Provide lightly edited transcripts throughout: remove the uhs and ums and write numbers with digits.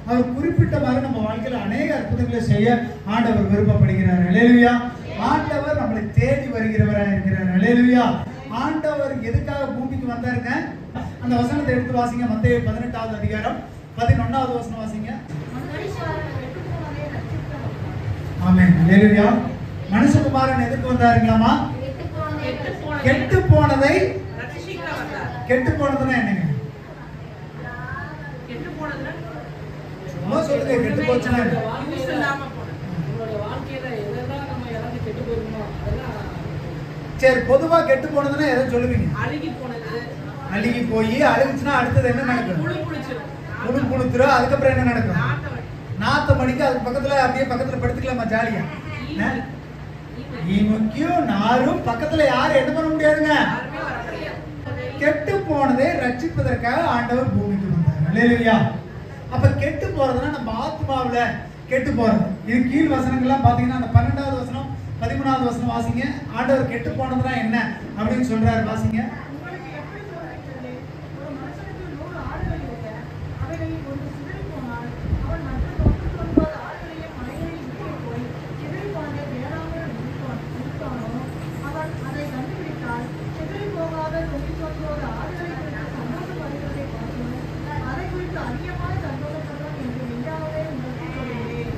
அவர் குறிப்பிட்ட மாதிரி நம்ம வாழ்க்கையில அநேக அற்புதங்களை செய்ய ஆண்டவர் விருப்பப்படுகிறார். அல்லேலூயா. ஆண்டவர் நம்மளை தேடி வருகிறவராக இருக்கிறார். அல்லேலூயா. ஆண்டவர் எதுக்காக பூமிக்கு வந்தாருங்க? அந்த வசனத்தை எடுத்து வாசிங்க. மத்தேயு 18வது அதிகாரம் 11வது வசனம் வாசிங்க. ஆமென். அல்லேலூயா. மனுஷகுமாரன் எதுக்கு வந்தாருங்களாமா? கெட்டு போனதை ரட்சிக்க வந்தார். கெட்டு போனதுன்னா என்னங்க? கெட்டு போனதுன்னா சும்மா சொல்லுங்க. கெட்டு போச்சுன்னா யூஸ் இல்லாம போனது. நம்மளுடைய வாழ்க்கையில எதெல்லாம் நம்ம இறந்து கெட்டு போறோமோ அதெல்லாம் சரி. பொதுவா கெட்டு போனதுன்னா எதை சொல்லுவீங்க? அழுகி போனது. அழுகி போய் அழுகுச்சுன்னா அடுத்தது என்ன நடக்கும்? புழு புடிச்சிரும். புழு புழுத்துரும். அதுக்கப்புறம் என்ன நடக்கும்? நாத்தம் அடிக்க. அதுக்கு பக்கத்துல அப்படியே பக்கத்துல படுத்துக்கலாமா ஜாலியா? ஈமுக்கியும் நாரும் பக்கத்துல யாரும் என்ன பண்ண முடியாதுங்க. கெட்டு போனதை ரட்சிப்பதற்காக ஆண்டவர் பூமிக்கு வந்தார். அல்லேலூயா. அப்ப கெட்டு போறதுன்னா நம்ம ஆத்மாவுல கெட்டு போறது. இது கீழ் வசனங்கள்லாம் பாத்தீங்கன்னா அந்த 12வது வசனம் 13வது வசனம் வாசிங்க. ஆண்டவர் கெட்டு போனதுன்னா என்ன அப்படின்னு சொல்றாரு. வாசிங்க.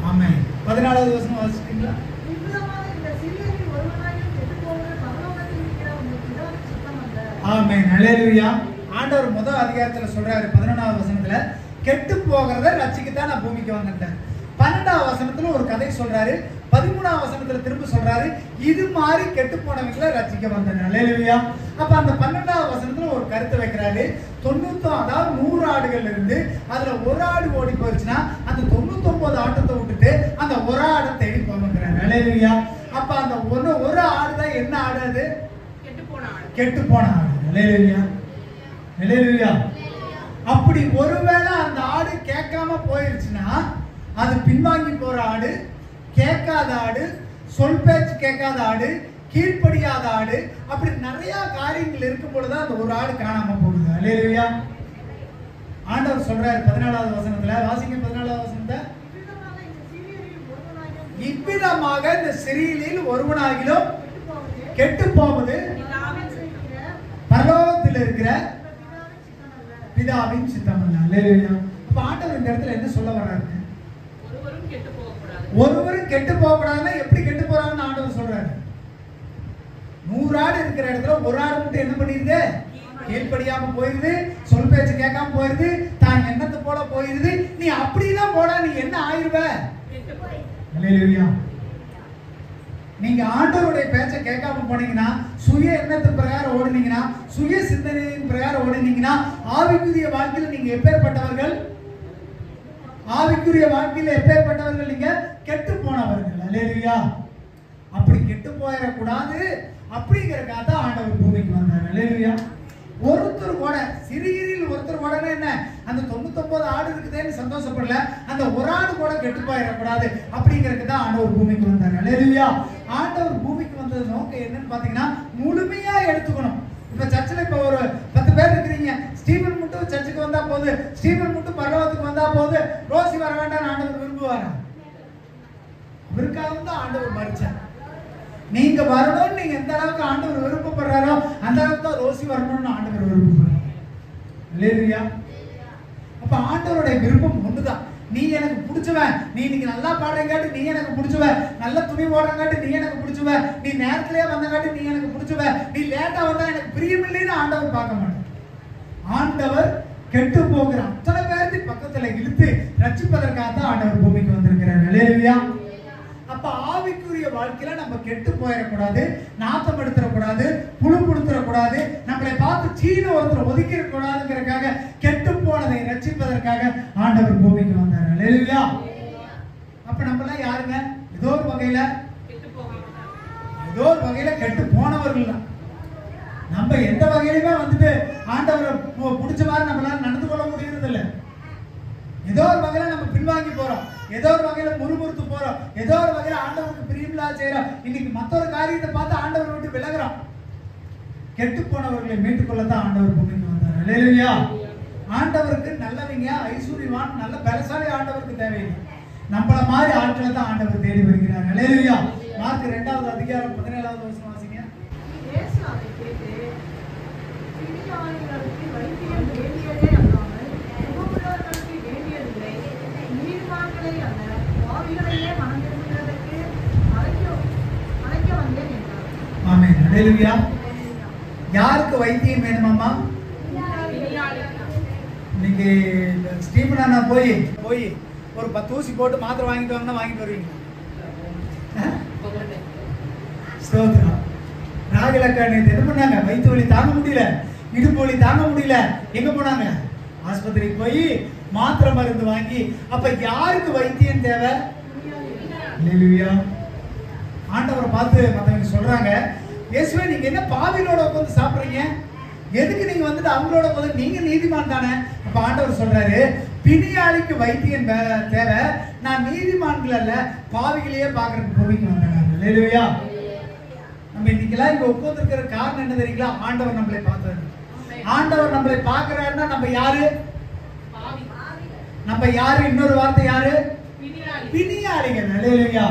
ஆமென். 14வது வசனம் வாசிட்டீங்களா? ஆமென். அல்லேலூயா. ஆண்டவர் முதல் அதிகாரத்துல சொல்றாரு 11வது வசனத்துல கெட்டு போகிறத ரட்சிக்கத்தான் நான் பூமிக்கு வந்துட்டேன். 12வது வசனத்துல ஒரு கதை சொல்றாரு. 13வது வசனத்துல திரும்ப சொல்றாரு இது மாதிரி கெட்டு போனவங்களை ரட்சிக்க வந்தேன். அல்லேலூயா. அப்ப அந்த 12வது வசனத்துல ஒரு கருத்தை வைக்கிறாரு. 90 அதாவது 100 ஆடுகள் இருந்து அதுல ஒரு ஆடு ஓடி போயிடுச்சுன்னா அந்த 99 ஆட்டத்தை விட்டுட்டு அந்த ஒரு ஆடை தேடி போகிறாரு. அல்லேலூயா. அப்ப அந்த ஒரு ஆடுதான் என்ன ஆடு? அது கெட்டு போன ஆடு. அல்லேலூயா. அல்லேலூயா. அப்படி ஒருவேளை அந்த ஆடு கேட்காம போயிருச்சுன்னா அது பின்வாங்கி போற ஆடு, கேட்காத ஆடு, சொல் பேச்சு கேட்காத ஆடு, கீழ்ப்படியாத ஆடு, அப்படி நிறைய காரியங்கள் இருக்கும் பொழுதுதான் அந்த ஒரு ஆடு காணாம போகுது. அல்லேலூயா. ஆண்டவர் சொல்றாரு 14வது வசனத்துல வாசிங்க. 14வது வசனத்தை இவ்விதமாக இந்த சிறியலில் ஒருவனாகிலும் கெட்டு போவது பரலோகத்தில் இருக்கிற பிதாவின் சித்தம் அல்ல. அல்லேலூயா. அப்ப ஆண்டவர் இந்த இடத்துல என்ன சொல்ல வர்றாரு? ஒருவரும் கெட்டு போகக்கூடாதுன்னா எப்படி கெட்டு போறாங்கன்னு ஆண்டவர் சொல்றாரு. 100 ஆடு இருக்கிற இடத்துல ஒரு ஆடு மட்டும் என்ன பண்ணிருது? கீழ்ப்படியாம போயிருது, சொல் பேச்சு கேட்காம போயிருது, தான் எண்ணத்தை போல போயிருது. நீ அப்படிலாம் போனா நீ என்ன ஆயிருவ? அல்லேலூயா. நீங்க ஆண்டவருடைய பேச்சை கேட்காம போனீங்கன்னா, சுய எண்ணத்து பிரகாரம் ஓடுனீங்கன்னா, சுய சிந்தனையின் பிரகாரம் ஓடுனீங்கன்னா, ஆவிக்குரிய வாழ்க்கையில நீங்க எப்பேற்பட்டவர்கள்? ஆவிக்குரிய வாழ்க்கையில எப்பேற்பட்டவர்கள்? நீங்க கெட்டு போனவர்கள். அல்லேலூயா. அப்படி கெட்டு போயிடக்கூடாது அப்படிங்கிறதுக்காக தான் ஆண்டவர் பூமிக்கு வந்தார். அல்லேலூயா. ஒருத்தர் கூட சிறியில் ஒருத்தர் கூட என்ன அந்த 99 ஆடு இருக்குதேன்னு சந்தோஷப்படல, அந்த ஒரு ஆடு கூட கெட்டு போயிடக்கூடாது அப்படிங்கிறதுக்கு தான் ஆண்டவர் பூமிக்கு வந்தார். அல்லேலூயா. ஆண்டவர் பூமிக்கு வந்தது நோக்கம் என்னன்னு பாத்தீங்கன்னா முழுமையா எடுத்துக்கணும். இப்ப சர்ச்சில் இப்ப ஒரு 10 பேர் இருக்கிறீங்க. ஸ்டீபன் மட்டும் சர்ச்சுக்கு வந்தா போது, ஸ்டீபன் மட்டும் பரலோகத்துக்கு வந்தா போது, ரோசி வர வேண்டாம் ஆண்டவர் விரும்புவாரா? அவருக்காக தான் ஆண்டவர் மரிச்சார். நீங்க வரணும்னு நீங்க எந்த அளவுக்கு ஆண்டவர் விருப்பப்படுறாரோ அந்த அளவுக்கு தான் ரோசி வரணும்னு ஆண்டவர் விருப்பப்படுறார். அல்லேலூயா. அப்ப ஆண்டவருடைய விருப்பம் ஒண்ணுதான். நீ எனக்கு பிடிச்சவன், நீ இன்னைக்கு நல்லா பாடுறங்காட்டி நீ எனக்கு பிடிச்சவன், நல்ல துணி போடுறங்காட்டி நீ எனக்கு பிடிச்சவன், நீ நேரத்திலேயே வந்தங்காட்டி நீ எனக்கு பிடிச்சவன், நீ லேட்டா வந்தா எனக்கு பிரியமில்லைன்னு ஆண்டவர் பார்க்க மாட்டார். ஆண்டவர் கெட்டு போகிற அத்தனை பேருக்கு பக்கத்துல இழுத்து ரட்சிப்பதற்காக தான் ஆண்டவர் பூமிக்கு வந்திருக்கிறார். அல்லேலூயா. அப்ப ஆவிக்குரிய வாழ்க்கையில நம்ம கெட்டு போயிடக்கூடாது, நாத்தம் எடுத்துடக்கூடாது, புழு புடுத்துடக்கூடாது, நம்மளை பார்த்து சீன ஒருத்தர் ஒதுக்கி கூடாதுங்கிறதுக்காக கெட்டு போனதை ரட்சிப்பதற்காக ஆண்டவர் பூமிக்கு வந்தார். அல்லேலூயா. அப்ப நம்ம எல்லாம் யாருங்க? ஏதோ ஒரு வகையில கெட்டு போனவர்கள் தான். நம்ம எந்த வகையிலுமே வந்துட்டு ஆண்டவரை பிடிச்ச மாதிரி நம்மளால நடந்து கொள்ள முடியறது இல்லை. ஏதோ ஒரு வகையில நம்ம பின்வாங்கி போறோம், ஏதோ ஒரு வகையில முறுமுறுத்து போறோம், ஏதோ ஒரு வகையில ஆண்டவருக்கு பிரியமில்லாத செய்யறோம். இன்னைக்கு மற்றொரு காரியத்தை பார்த்து ஆண்டவரை விட்டு விலகுறோம். கெட்டு போனவர்களை மீட்டுக் கொள்ளத்தான் ஆண்டவர் பூமிக்கு வந்தார். அல்லேலூயா. ஆண்டவருக்கு நல்லவை இல்லைங்க, ஐஸ்வர்யவான் நல்ல பலசாலி ஆண்டவருக்கு தேவையில்லை. நம்மள மாதிரி ஆட்களை தான் ஆண்டவர் தேடி வருகிறார். அல்லேலூயா. மார்க் 2வது அதிகாரம் 17வது வசனம் வாசிங்க. இயேசு அதை கேட்டு, பிணியாளிகளுக்கு வைத்தியம் வேண்டியதே அல்லாமல் சுகமுள்ளவர்களுக்கு வேண்டியதில்லை, நீதிமான்களை அல்ல பாவிகளையே மனம் திரும்புகிறதற்கு அழைக்க வந்தேன் என்றார். ஆமென். அல்லேலூயா. யாருக்கு வைத்தியம் வேணுமாமா? இன்னைக்கு ஸ்டீபன் அண்ணா போய் ஒரு 10 ஊசி போட்டு மாத்திரை வாங்கிட்டு வாங்கினா வாங்கிட்டு வருவீங்க. ஸ்தோத்திரம். ராகலக்கா நேற்று என்ன பண்ணாங்க? வயிற்று வலி தாங்க முடியல, இடுப்பு வலி தாங்க முடியல, எங்க போனாங்க? ஆஸ்பத்திரிக்கு போய் மாத்திரை மருந்து வாங்கி. அப்ப யாருக்கு வைத்தியம் தேவை? அல்லேலூயா. ஆண்டவரை பார்த்து மற்றவங்க சொல்றாங்க, இயேசுவே நீங்க என்ன பாவிகளோட உட்கார்ந்து சாப்பிடுறீங்க? எதுக்கு நீங்க வந்துட்டு அவங்களோட உட்கார்ந்து? நீங்க நீதிமான் தானே. அப்ப ஆண்டவர் சொல்றாரு, பிணியாளிக்கு வைத்தியம் தேவை, நான் நீதிமான்கள் அல்ல பாவிகளையே பார்க்கறதுக்கு பூமிக்கு வந்தேன். அல்லேலூயா. நம்ம இன்னைக்கெல்லாம் இங்க உட்கார்ந்து இருக்கிற காரணம் என்ன தெரியுங்களா? ஆண்டவர் நம்மளை பார்த்தாரு. ஆண்டவர் நம்மளை பார்க்கிறாருன்னா நம்ம யாரு? நம்ம யாரு? இன்னொரு வார்த்தை யாரு? பிணியாளிகள். அல்லேலூயா.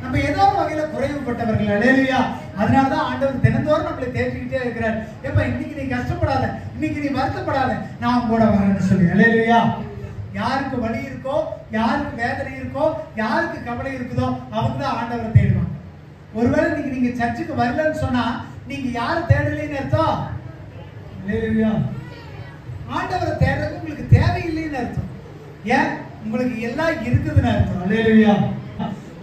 நம்ம ஏதோ ஒரு வகையில குறைவுபட்டவர்கள். அல்லேலூயா. அதனாலதான் ஆண்டவர் தினந்தோறும் நம்மளை தேடிக்கிட்டே இருக்கிறார். எப்ப இன்னைக்கு நீ கஷ்டப்படாத, இன்னைக்கு நீ வருத்தப்படாத, நான் கூட வரேன்னு சொல்லி. அல்லேலூயா. யாருக்கு வலி இருக்கோ, யாருக்கு வேதனை இருக்கோ, யாருக்கு கவலை இருக்குதோ அவங்க தான் ஆண்டவரை தேடுவாங்க. ஒருவேளை இன்னைக்கு நீங்க சர்ச்சுக்கு வரலன்னு சொன்னா நீங்க யாரை தேடலைன்னு அர்த்தம்? அல்லேலூயா. ஆண்டவரை தேடுறது உங்களுக்கு தேவையில்லைன்னு அர்த்தம். ஏன்? உங்களுக்கு எல்லாம் இருக்குதுன்னு அர்த்தம். அல்லேலூயா.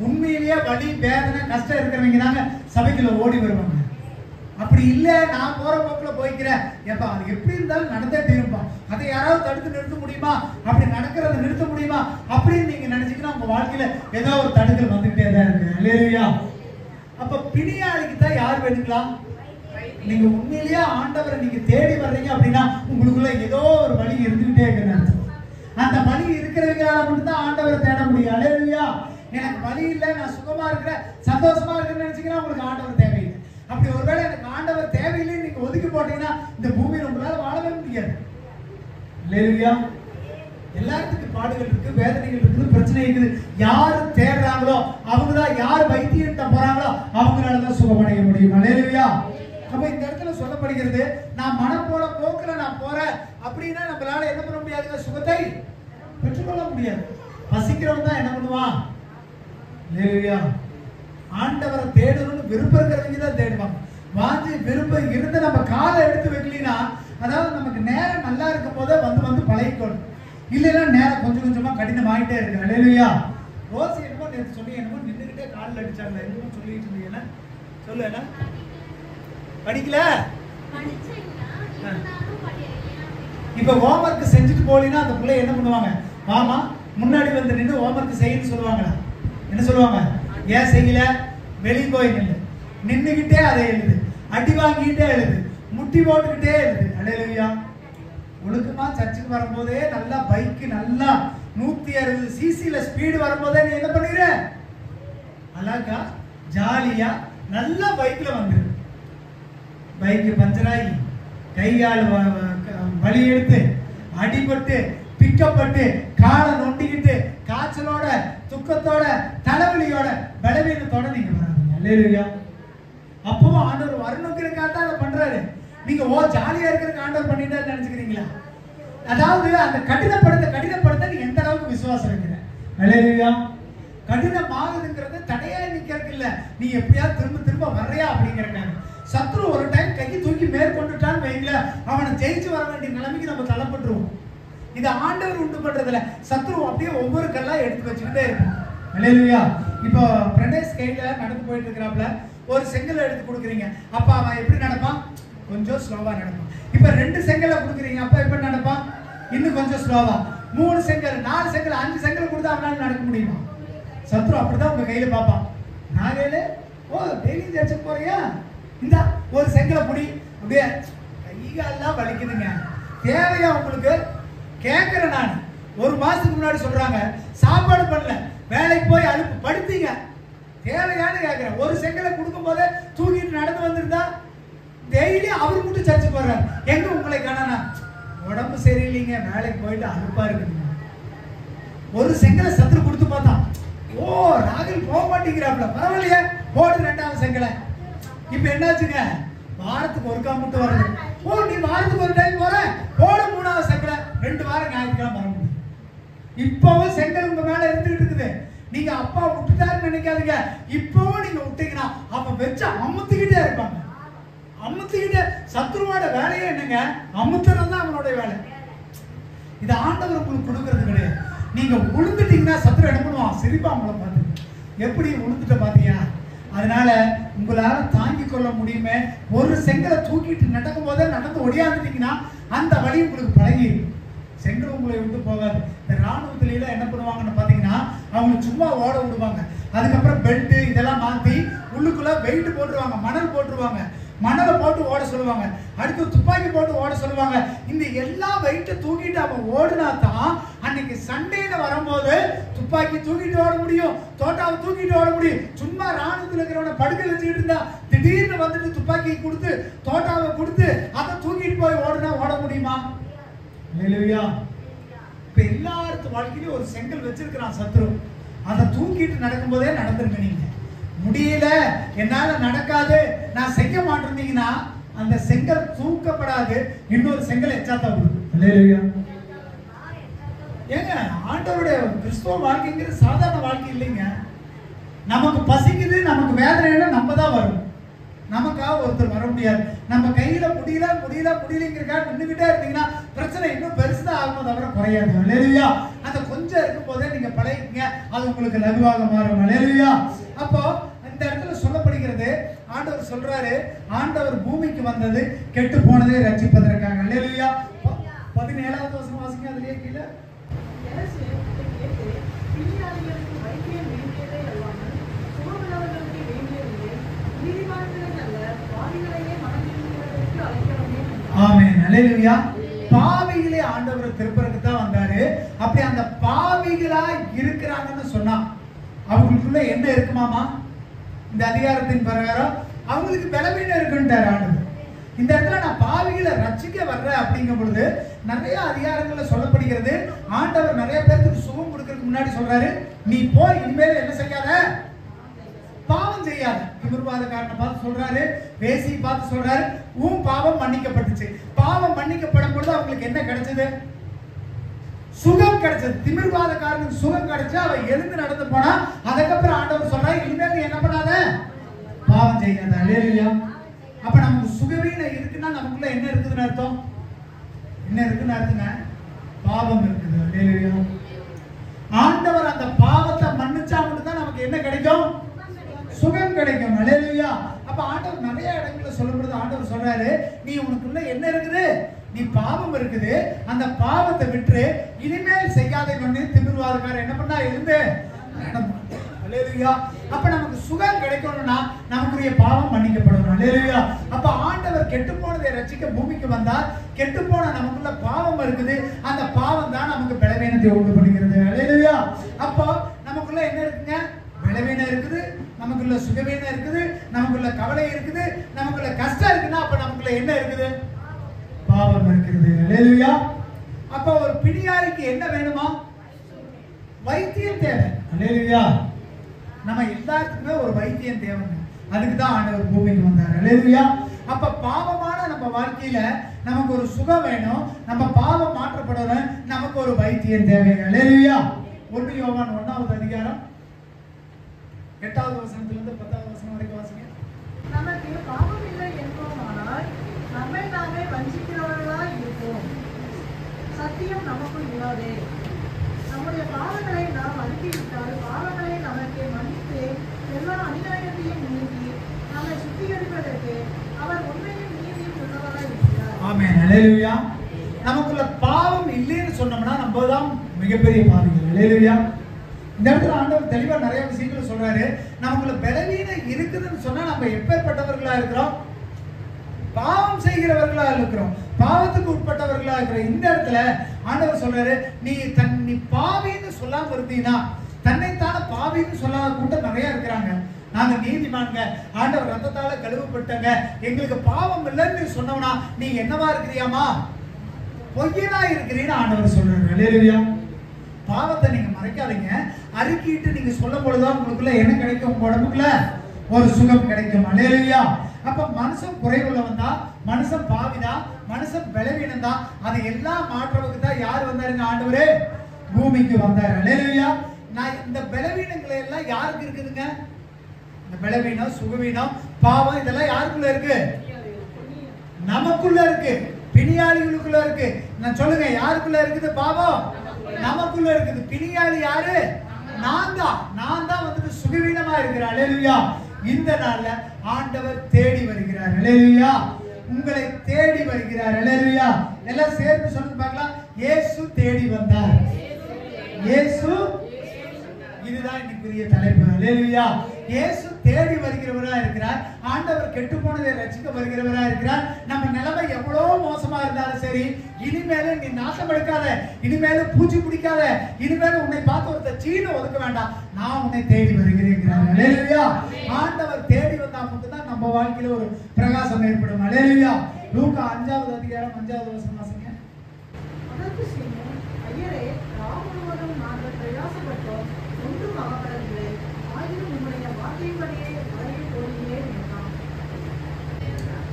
உண்மையிலேயே வலி வேதனை கஷ்டம் இருக்கிறவங்க தாங்க சபைக்குள்ள ஓடி வருவாங்க. அப்படி இல்ல, நான் போற போக்குல போய்க்கிறேன், எப்ப அது எப்படி இருந்தாலும் நடந்தே தீரும்பா, அதை யாராவது தடுத்து நிறுத்த முடியுமா, அப்படி நடக்கிறத நிறுத்த முடியுமா அப்படின்னு நீங்க நினைச்சீங்கன்னா உங்க வாழ்க்கையில ஏதோ ஒரு தடுக்கல் வந்துகிட்டே தான் இருக்கு. அல்லேலூயா. அப்ப பிணியாளிக்கு தான் யார் வேணுங்களா? நீங்க உண்மையிலேயே ஆண்டவரை நீங்க தேடி வர்றீங்க அப்படின்னா உங்களுக்குள்ள ஏதோ ஒரு வழி இருந்துகிட்டே இருக்கு. அந்த வழி இருக்கிறவங்களால மட்டும்தான் ஆண்டவரை தேட முடியும். அல்லேலூயா. எனக்கு வழி இல்லை, நான் சுகமா இருக்கிறேன், சந்தோஷமா இருக்கிறேன்னு நினைச்சீங்கன்னா உங்களுக்கு ஆண்டவர் தேவையில்லை. அப்படி ஒருவேளை எனக்கு ஆண்டவர் தேவையில்லைன்னு நீங்க ஒதுக்கி போட்டீங்கன்னா இந்த பூமியில உங்களால வாழவே முடியாது. அல்லேலூயா. எல்லாத்துக்கும் பாடுகள் இருக்கு, வேதனைகள் இருக்குது, பிரச்சனை இருக்குது. யாரு தேடுறாங்களோ அவங்கதான், யார் வைத்தியத்தை போறாங்களோ அவங்களாலதான் சுகமடைய முடியும். அல்லேலூயா. அப்ப இந்த இடத்துல சொல்லப்படுகிறது, நான் மனம் போல போக்குல நான் போறேன் அப்படின்னா நம்மளால என்ன பண்ண முடியாது? சுகத்தை பெற்றுக்கொள்ள முடியாது. பசிக்கிறவன் தான் என்ன பண்ணுவான்? அல்லேலூயா. ஆண்டவரை தேடணும்னு விருப்பம் இருக்கிறவங்க தான் தேடுவாங்க. வாஞ்சி விருப்பம் இருந்து நம்ம காலை எடுத்து வைக்கலினா, அதாவது நமக்கு நேரம் நல்லா இருக்கும் போதே வந்து பழகிக்கணும். இல்லைன்னா நேரம் கொஞ்சம் கொஞ்சமா கடினமாயிட்டே இருக்கு. அல்லேலூயா. ரோசி என்னமோ நேற்று சொல்லி என்னமோ நின்றுகிட்டே காலில் அடிச்சாங்க, என்னமோ சொல்லிட்டு இருந்தீங்க. சொல்லு. என்ன படிக்கல? இப்ப ஹோம்ஒர்க் செஞ்சுட்டு போலினா அந்த பிள்ளை என்ன பண்ணுவாங்க? மாமா முன்னாடி வந்து நின்று ஹோம்ஒர்க் செய்யன்னு சொல்லுவாங்களா? என்ன சொல்லுவாங்க? ஏன் செய்யல? வெளியே போய் நின்னுகிட்டே அதை எழுது, அடி வாங்கிட்டே எழுது, முட்டி போட்டுக்கிட்டே எழுது. அல்லேலூயா. ஒழுக்கமா சர்ச்சுக்கு வரும்போதே நல்லா பைக்கு நல்லா 160 சிசில ஸ்பீடு வரும்போதே நீ என்ன பண்ணிடுற? அழகா ஜாலியா நல்லா பைக்ல வந்துரு. பைக்கு பஞ்சராகி கை கால் வலி எடுத்து அடிபட்டு பிக்கப்பட்டு காலை நொண்டிக்கிட்டு காய்ச்சலோட துக்கத்தோட தலைவலியோட பலவீனத்தோட நீங்க வராங்க. அல்லேலூயா. அப்பவும் ஆண்டவர் வரணுங்கிறதுக்காக தான் அதை பண்றாரு. நீங்க ஜாலியா இருக்கிறதுக்கு ஆண்டவர் பண்ணிட்டு நினைச்சுக்கிறீங்களா? அதாவது அந்த கடினப்படுத்த நீ எந்த அளவுக்கு விசுவாசம் வைக்கிற? அல்லேலூயா. கடினமாகுதுங்கிறது தடையா நிக்கிறதுக்கு இல்ல, நீ எப்படியாவது திரும்ப வர்றியா அப்படிங்கிறக்காக. சத்ரு ஒரு டைம் கையை தூக்கி மேற்கொண்டுட்டான்னு வைங்கள, அவனை ஜெயிச்சு வர வேண்டிய நிலைமைக்கு நம்ம தள்ளப்பட்டுருவோம். இதை ஆண்டவர் உண்டு பண்றதுல சத்ரு அப்படியே ஒவ்வொரு கல்லா எடுத்து வச்சுக்கிட்டே இருக்கும். அல்லேலூயா. இப்போ பிரதேஷ் கையில நடந்து போயிட்டு இருக்கிறாப்ல, ஒரு செங்கல் எடுத்து கொடுக்குறீங்க, அப்ப அவன் எப்படி நடப்பான்? கொஞ்சம் ஸ்லோவா நடப்பான். இப்ப 2 செங்கலை கொடுக்குறீங்க, அப்ப எப்படி நடப்பான்? இன்னும் கொஞ்சம் ஸ்லோவா. 3 செங்கல் 4 செங்கல் 5 செங்கல் கொடுத்தா அவனால நடக்க முடியுமா? சத்ரு அப்படிதான் உங்க கையில பாப்பான். நாளையில டெய்லி சர்ச்சுக்கு போறியா, இந்த ஒரு செங்கலை புடி, அப்படியே கைகாலெல்லாம் வலிக்குதுங்க. தேவையா உங்களுக்கு? கேட்கிறேன் நான். 1 மாசத்துக்கு முன்னாடி சொல்றாங்க சாப்பாடு பண்ணல, வேலைக்கு போய் அழுப்பு படுத்தீங்க, தேவையானு கேட்கிறேன். ஒரு செங்கலை கொடுக்கும் போதே தூக்கிட்டு நடந்து வந்திருந்தா டெய்லி அவர் மட்டும் சர்ச்சுக்கு வர்றாரு, எங்க உங்களை காணா? உடம்பு சரியில்லைங்க, வேலைக்கு போயிட்டு அலுப்பா இருக்குங்க. ஒரு செங்கலை சத்துரு கொடுத்து பார்த்தான். ஓ, ராகுல் போக மாட்டேங்கிறாப்ல, பரவாயில்லையே, போடு 2வது செங்கலை. இப்ப என்னாச்சுங்க, வாரத்துக்கு ஒருக்கா மட்டும் வருது. ஓ, நீ வாரத்துக்கு ஒரு டைம் போற, போடு 3வது செங்கலை. 2 வாரம் ஞாயிற்றுக்கிழமை வர முடியும். இப்பவும் செங்கல் உங்க மேல இருந்துகிட்டு இருக்குது. நீங்க அப்பா விட்டுட்டாருன்னு நினைக்காதீங்க. இப்பவும் நீங்க விட்டீங்கன்னா அவன் வச்சு அமுத்திக்கிட்டே இருப்பாங்க. அமுத்திக்கிட்டே, சத்துருவோட வேலையே என்னங்க, அமுத்துறது தான் அவனோட வேலை. இது ஆண்டவர் உங்களுக்கு கொடுக்கறது கிடையாது. நீங்க உளுந்துட்டீங்கன்னா சத்துரு என்ன பண்ணுவான், சிரிப்பா உங்களை பார்த்து, எப்படி உளுந்துட்ட பாத்தீங்க. அதனால உங்களால தாங்கிக் கொள்ள முடியுமே. ஒரு செங்கலை தூக்கிட்டு நடக்கும் போதே நடந்து ஒடியாந்துட்டீங்கன்னா அந்த வழி உங்களுக்கு பழகிடும். செங்கல் உங்களை விட்டு போகாது. இந்த ராணுவத்தில என்ன பண்ணுவாங்கன்னு பாத்தீங்கன்னா, அவங்க சும்மா ஓட விடுவாங்க. அதுக்கப்புறம் பெல்ட் இதெல்லாம் மாத்தி உள்ளுக்குள்ள வெயிட் போட்டுருவாங்க, மணல் போட்டுருவாங்க. மணலை போட்டு ஓட சொல்லுவாங்க. அடுத்து துப்பாக்கி போட்டு ஓட சொல்லுவாங்க. இந்த எல்லா வெயிட்டை தூக்கிட்டு அவன் ஓடுனா தான் அன்னைக்கு சண்டையில வரும்போது துப்பாக்கி தூக்கிட்டு ஓட முடியும், தோட்டாவை தூக்கிட்டு ஓட முடியும். சும்மா ராணுவத்தில் இருக்கிறவனை படுக்க வச்சுக்கிட்டு இருந்தா திடீர்னு வந்துட்டு துப்பாக்கி கொடுத்து தோட்டாவை கொடுத்து அதை தூக்கிட்டு போய் ஓடுனா ஓட முடியுமா? இல்லையா? இப்ப எல்லாருக்கும் வாழ்க்கையிலும் ஒரு செங்கல் வச்சிருக்கிறான் சத்ரு. அதை தூக்கிட்டு நடக்கும் போதே நடந்துருங்க. நீங்க முடியல, என்னால நடக்காது, நான் செய்ய மாட்டேந்தீங்கன்னா அந்த செங்கல் தூக்கப்படாது, இன்னொரு செங்கல் எச்சாத்தா கொடுக்கும். ஏங்க, ஆண்டவருடைய கிறிஸ்துவ வாழ்க்கைங்கிறது சாதாரண வாழ்க்கை இல்லைங்க. நமக்கு பசிக்குது, நமக்கு வேதனை நம்ம தான் வரும். நமக்காக ஒருத்தர் வர முடியாது. நம்ம கையில முடியல முடியல முடியலங்கிறக்காக நின்றுகிட்டே இருந்தீங்கன்னா பிரச்சனை இன்னும் பெருசுதான் ஆகும், தவிர குறையாது. அல்லேலூயா. அந்த கொஞ்சம் இருக்கும் போதே நீங்க பழகிங்க, அது உங்களுக்கு லகுவாக மாறும். அல்லேலூயா. அப்போ இந்த இடத்துல சொல்லப்படுகிறது, ஆண்டவர் சொல்றாரு, ஆண்டவர் பூமிக்கு வந்தது கெட்டு போனதை ரட்சிப்பதற்காக. அல்லேலூயா. 17வது வசனம் வாசிங்க, அதுலயே கீழே. ஆமென். அல்லேலூயா. பாவிகளே ஆண்டவர் திருப்பறக்கு தான் வந்தாரு. அப்படி அந்த பாவிகளா இருக்கிறாங்கன்னு சொன்னா அவங்களுக்குள்ள என்ன இருக்குமாமா? இந்த அதிகாரத்தின் பிரகாரம் அவங்களுக்கு பலவீனம் இருக்குன்றார் ஆண்டவர். இந்த இடத்துல நான் பாவிகளை ரட்சிக்க வர்றேன் அப்படிங்கும் பொழுது நிறைய அதிகாரங்கள்ல சொல்லப்படுகிறது. ஆண்டவர் நிறைய பேருக்கு சுகம் கொடுக்கறதுக்கு முன்னாடி சொல்றாரு, நீ போய் இனிமேல் என்ன செய்யாத, பாவம் செய்யாத. திமிர்வாதக்காரனை பார்த்து சொல்றாரு, வேசியை பார்த்து சொல்றாரு, உன் பாவம் மன்னிக்கப்பட்டுச்சு. பாவம் மன்னிக்கப்படும் பொழுது அவங்களுக்கு என்ன கிடைச்சது? சுகம் கிடைச்சது. திமிர்வாதக்காரனுக்கு சுகம் கிடைச்சு அவன் எழுந்து நடந்து போனா, அதுக்கப்புறம் ஆண்டவர் சொல்றாரு, இனிமேல் நீ என்ன பண்ணாத, பாவம் செய்யாத. அல்லேலூயா. அப்ப நமக்கு சுகவீனம் இருக்குன்னா நமக்குள்ள என்ன இருக்குதுன்னு அர்த்தம்? என்ன இருக்குன்னு அர்த்தங்க? பாவம் இருக்குது. அல்லேலூயா. ஆண்டவர் அந்த பாவத்தை மன்னிச்சா மட்டும் தான் நமக்கு என்ன கிடைக்கும்? சுகம் கிடைக்கும். அல்லேலூயா. அப்ப ஆண்டவர் நிறைய இடங்கள்ல சொல்லும்போது ஆண்டவர் சொல்றாரு, நீ உனக்குள்ள என்ன இருக்குது? நீ பாவம் இருக்குது, அந்த பாவத்தை விட்டு இனிமேல் செய்யாதே. திமிர்வாதக்காரர் என்ன பண்ணா, இருந்து நடந்தான். அல்லேலூயா. அப்ப நமக்கு சுகம் கிடைக்கணும்னா நமக்குரிய பாவம் மன்னிக்கப்படும். அல்லேலூயா. அப்ப ஆண்டவர் கெட்டு போனதை ரட்சிக்க பூமிக்கு வந்தால், கெட்டு போன நமக்குள்ள பாவம் இருக்குது, அந்த பாவம் தான் நமக்கு பலவீனத்தை உண்டு பண்ணுகிறது. அல்லேலூயா. அப்போ நமக்குள்ள என்ன இருக்குங்க? பலவீனம் இருக்குது, நமக்குள்ள சுகவீனம் இருக்குது, நமக்குள்ள கவலை இருக்குது, நமக்குள்ள கஷ்டம் இருக்குன்னா அப்ப நமக்குள்ள என்ன இருக்குது? பாவம் இருக்கிறது. அல்லேலூயா. அப்ப ஒரு பிணியாரிக்கு என்ன வேணுமா? வைத்தியம் தேவை. அல்லேலூயா. நம்ம எல்லாத்துக்குமே ஒரு வைத்தியம் தேவைங்க. அதுக்கு தான் ஆண்டவர் பூமிக்கு வந்தார். அல்லேலூயா. அப்ப பாவமான நம்ம வாழ்க்கையில நமக்கு ஒரு சுகம் வேணும், நம்ம பாவம் மாற்றப்படணும், நமக்கு ஒரு வைத்தியம் தேவை. அல்லேலூயா. 1 யோவான் 1வது அதிகாரம் 8வது வசனத்திலிருந்து 10வது வசனம் வரைக்கும் வாசிங்க. நமக்கு பாவம் இல்லை என்போமானால் நம்மை நாமே வஞ்சிக்கிறவர்களாய் இருப்போம். சத்தியம் நமக்குள் இல்லாதே. நம்முடைய பாவங்களை நாம் அறிக்கையிட்டால் பாவங்களை நமக்கு மன்னித்து எல்லா அநியாயத்தையும் நீக்கி நம்மை சுத்திகரிப்பதற்கு அவர் உண்மையும் நீதியும் உள்ளவராய் இருக்கிறார். ஆமென். அல்லேலூயா. நமக்குள்ள பாவம் இல்லைன்னு சொன்னோம்னா நம்ம தான் மிகப்பெரிய பாவிகள். அல்லேலூயா. இந்த இடத்துல ஆண்டவர் தெளிவா நிறைய விஷயங்களை சொல்றாரு. நமக்குள்ள பலவீனம் இருக்குதுன்னு சொன்னா நம்ம எப்பேற்பட்டவர்களா இருக்கிறோம்? பாவம் செய்கிறவர்களா இருக்கிறோம், பாவத்துக்கு உட்பட்டவர்களா இருக்கிறோம். இந்த இடத்துல ஆண்டவர் சொல்றாரு, நீ பாவின்னு சொல்லாம இருந்தீங்கன்னா, தன்னைத்தான பாவின்னு சொல்லாத கூட்டம் நிறைய இருக்கிறாங்க. நாங்க நீதிமான்க, ஆண்டவர் ரத்தத்தால கழுவப்பட்டங்க, எங்களுக்கு பாவம் இல்லைன்னு சொன்னவனா நீ என்னவா இருக்கிறியாமா? பொய்யனா இருக்கிறீன்னு ஆண்டவர் சொல்றாரு. அல்லேலூயா. பாவத்தை நீங்க மறைக்காதீங்க. அறிக்கிட்டு நீங்க சொல்லும் பொழுதுதான் உங்களுக்குள்ள என்ன கிடைக்கும்? உங்க உடம்புக்குள்ள ஒரு சுகம் கிடைக்கும். அல்லேலூயா. அப்ப மனுஷன் குறைவுள்ளவன் தான், மனுஷன் பாவிதான், மனுஷன் பலவீனம் தான். அதை எல்லாம் மாற்றவுக்கு தான் யார் வந்தாருங்க? ஆண்டவரே பூமிக்கு வந்தார். அல்லேலூயா. நான் இந்த பலவீனங்களை எல்லாம் யாருக்கு இருக்குதுங்க? இந்த பலவீனம், சுகவீனம், பாவம் இதெல்லாம் யாருக்குள்ள இருக்கு? நமக்குள்ள இருக்கு. பிணியாளிகளுக்குள்ள இருக்கு. நான் சொல்லுங்க, யாருக்குள்ள இருக்குது பாவம்? நமக்குள்ள இருக்குது. பிணியாளி யாரு? நான் தான் வந்துட்டு சுகவீனமா இருக்கிறேன். அல்லேலூயா. இந்த நாள்ல ஆண்டவர் தேடி வருகிறார். அல்லேலூயா. உங்களை தேடி வருகிறார். அல்லேலூயா. எல்லாம் சேர்ந்து சொல்லுங்க பார்க்கலாம். இயேசு தேடி வந்தார். இயேசு, இதுதான் இன்னைக்குரிய தலைப்பு. அல்லேலூயா. இயேசு தேடி வருகிறவரா இருக்கிறார். ஆண்டவர் கெட்டு போனதை ரட்சிக்க வருகிறவரா இருக்கிறார். நம்ம நிலைமை எவ்வளவு மோசமா இருந்தாலும் சரி, இனிமேல நீ நாசம் எடுக்காத, இனிமேல பூச்சி பிடிக்காத, இனிமேல உன்னை பார்த்து ஒருத்தர் சீன ஒதுக்க வேண்டாம், நான் உன்னை தேடி வருகிறேன். அல்லேலூயா. ஆண்டவர் தேடி வந்தா மட்டும்தான் நம்ம வாழ்க்கையில ஒரு பிரகாசம் ஏற்படும். அல்லேலூயா. லூக்கா 5வது அதிகாரம் 5வது வசனம் வாசிங்க. அதற்கு சீமோன், ஐயரே, ராம் முழுவதும் நாங்கள் பிரயாசப்பட்டோம், ஒன்றும் ஆகவில்லை. ஆயினும் உம்முடைய வார்த்தையின்படியே வலையை போடுகிறேன் என்றான்.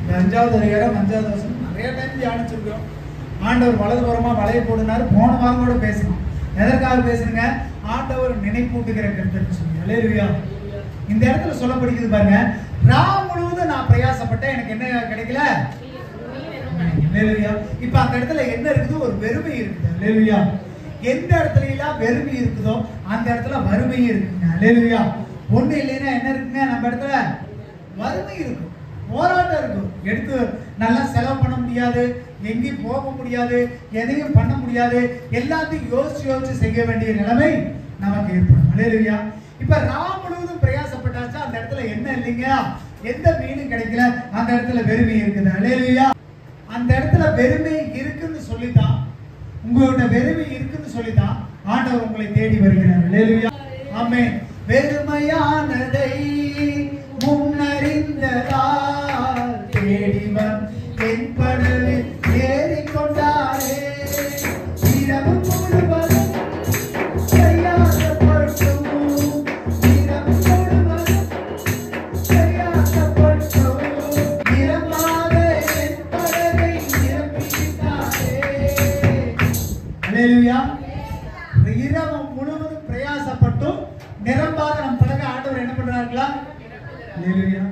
இந்த 5வது அதிகாரம் 5வது வசனம் நிறைய டைம் தியானிச்சிருக்கோம். ஆண்டவர் வலதுபுறமா வலையை போடுனாரு. போன வாரம் கூட பேசணும். எதற்காக பேசுறீங்க? ஆண்டவர் நினைப்பூட்டுகிற கருத்துன்னு சொல்லி. அல்லேலூயா. இந்த இடத்துல சொல்லப்படுகிறது பாருங்க, ராம் முழுவதும் நான் பிரயாசப்பட்டேன், எனக்கு என்ன கிடைக்கல? அல்லேலூயா. இப்ப அந்த இடத்துல என்ன இருக்குது? ஒரு வெறுமை இருக்குது. அல்லேலூயா. எந்த இடத்துல எல்லாம் வெறுமை இருக்குதோ அந்த இடத்துல வறுமை இருக்குங்க. அல்லேலூயா. ஒண்ணு இல்லைன்னா என்ன இருக்குங்க? நம்ம இடத்துல வறுமை இருக்கும், போராட்டம் இருக்கும். எடுத்து நல்லா செலவு பண்ண முடியாது, எங்கேயும் போக முடியாது, எதையும் பண்ண முடியாது, எல்லாத்தையும் யோசிச்சு செய்ய வேண்டிய நிலைமை நமக்கு ஏற்படும். அல்லேலூயா. இப்ப ராம் முழுவதும் பிரயாசப்பட்டாச்சா அந்த இடத்துல என்ன இல்லைங்க? எந்த மீனும் கிடைக்கல. அந்த இடத்துல வெறுமை இருக்குது. அல்லேலூயா. அந்த இடத்துல வெறுமை இருக்குன்னு சொல்லித்தான், உங்களோட வெறுமை இருக்குன்னு சொல்லித்தான் ஆண்டவர் உங்களை தேடி வருகிறார். அல்லேலூயா. ஆமென். வெறுமையானதை முன்னறிந்ததால் தேடிவன் என் படவில் ஏறிக்கொண்டாரே. இரவு முழுவதும் பிரயாசப்பட்டும், இரவு முழுவதும் பிரயாசப்பட்டும், நிரம்பாத என் படவை நிரப்பிவிட்டாரே. அல்லேலூயா. இரவு முழுவதும் பிரயாசப்பட்டும் நிரம்பாத நம் படகை ஆண்டவர் என்ன பண்றாங்களா? அல்லேலூயா.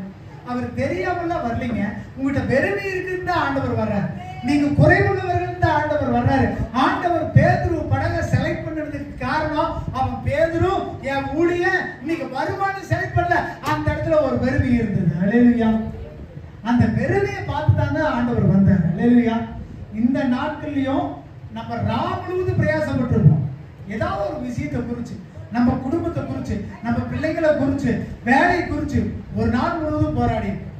அவர் தெரியாமல வரலீங்க. உங்ககிட்ட வெறுமை இருக்குன்னு தான் ஆண்டவர் வர்றாரு. நீங்க குறைவுள்ளவர்கள் தான் ஆண்டவர் வர்றாரு. ஆண்டவர் பேதுரு படகை செலக்ட் பண்ணதுக்கு காரணம், அவன் பேதுரு என் ஊழியன் இன்னைக்கு வருமானம் செலக்ட் பண்ணல. அந்த இடத்துல ஒரு வெறுமை இருந்தது. அல்லேலூயா. அந்த வெறுமையை பார்த்து தாங்க ஆண்டவர் வந்தார். அல்லேலூயா. இந்த நாட்கள்லயும் நம்ம ராம் முழுவதும் பிரயாசப்பட்டிருப்போம். ஏதாவது ஒரு விஷயத்தை குறிச்சு, நம்ம குடும்பத்தை குறிச்சு, நம்ம பிள்ளைகளை குறிச்சு, வேலை குறிச்சு ஒரு நாள் முழுவதும் போராடி இருப்போம்,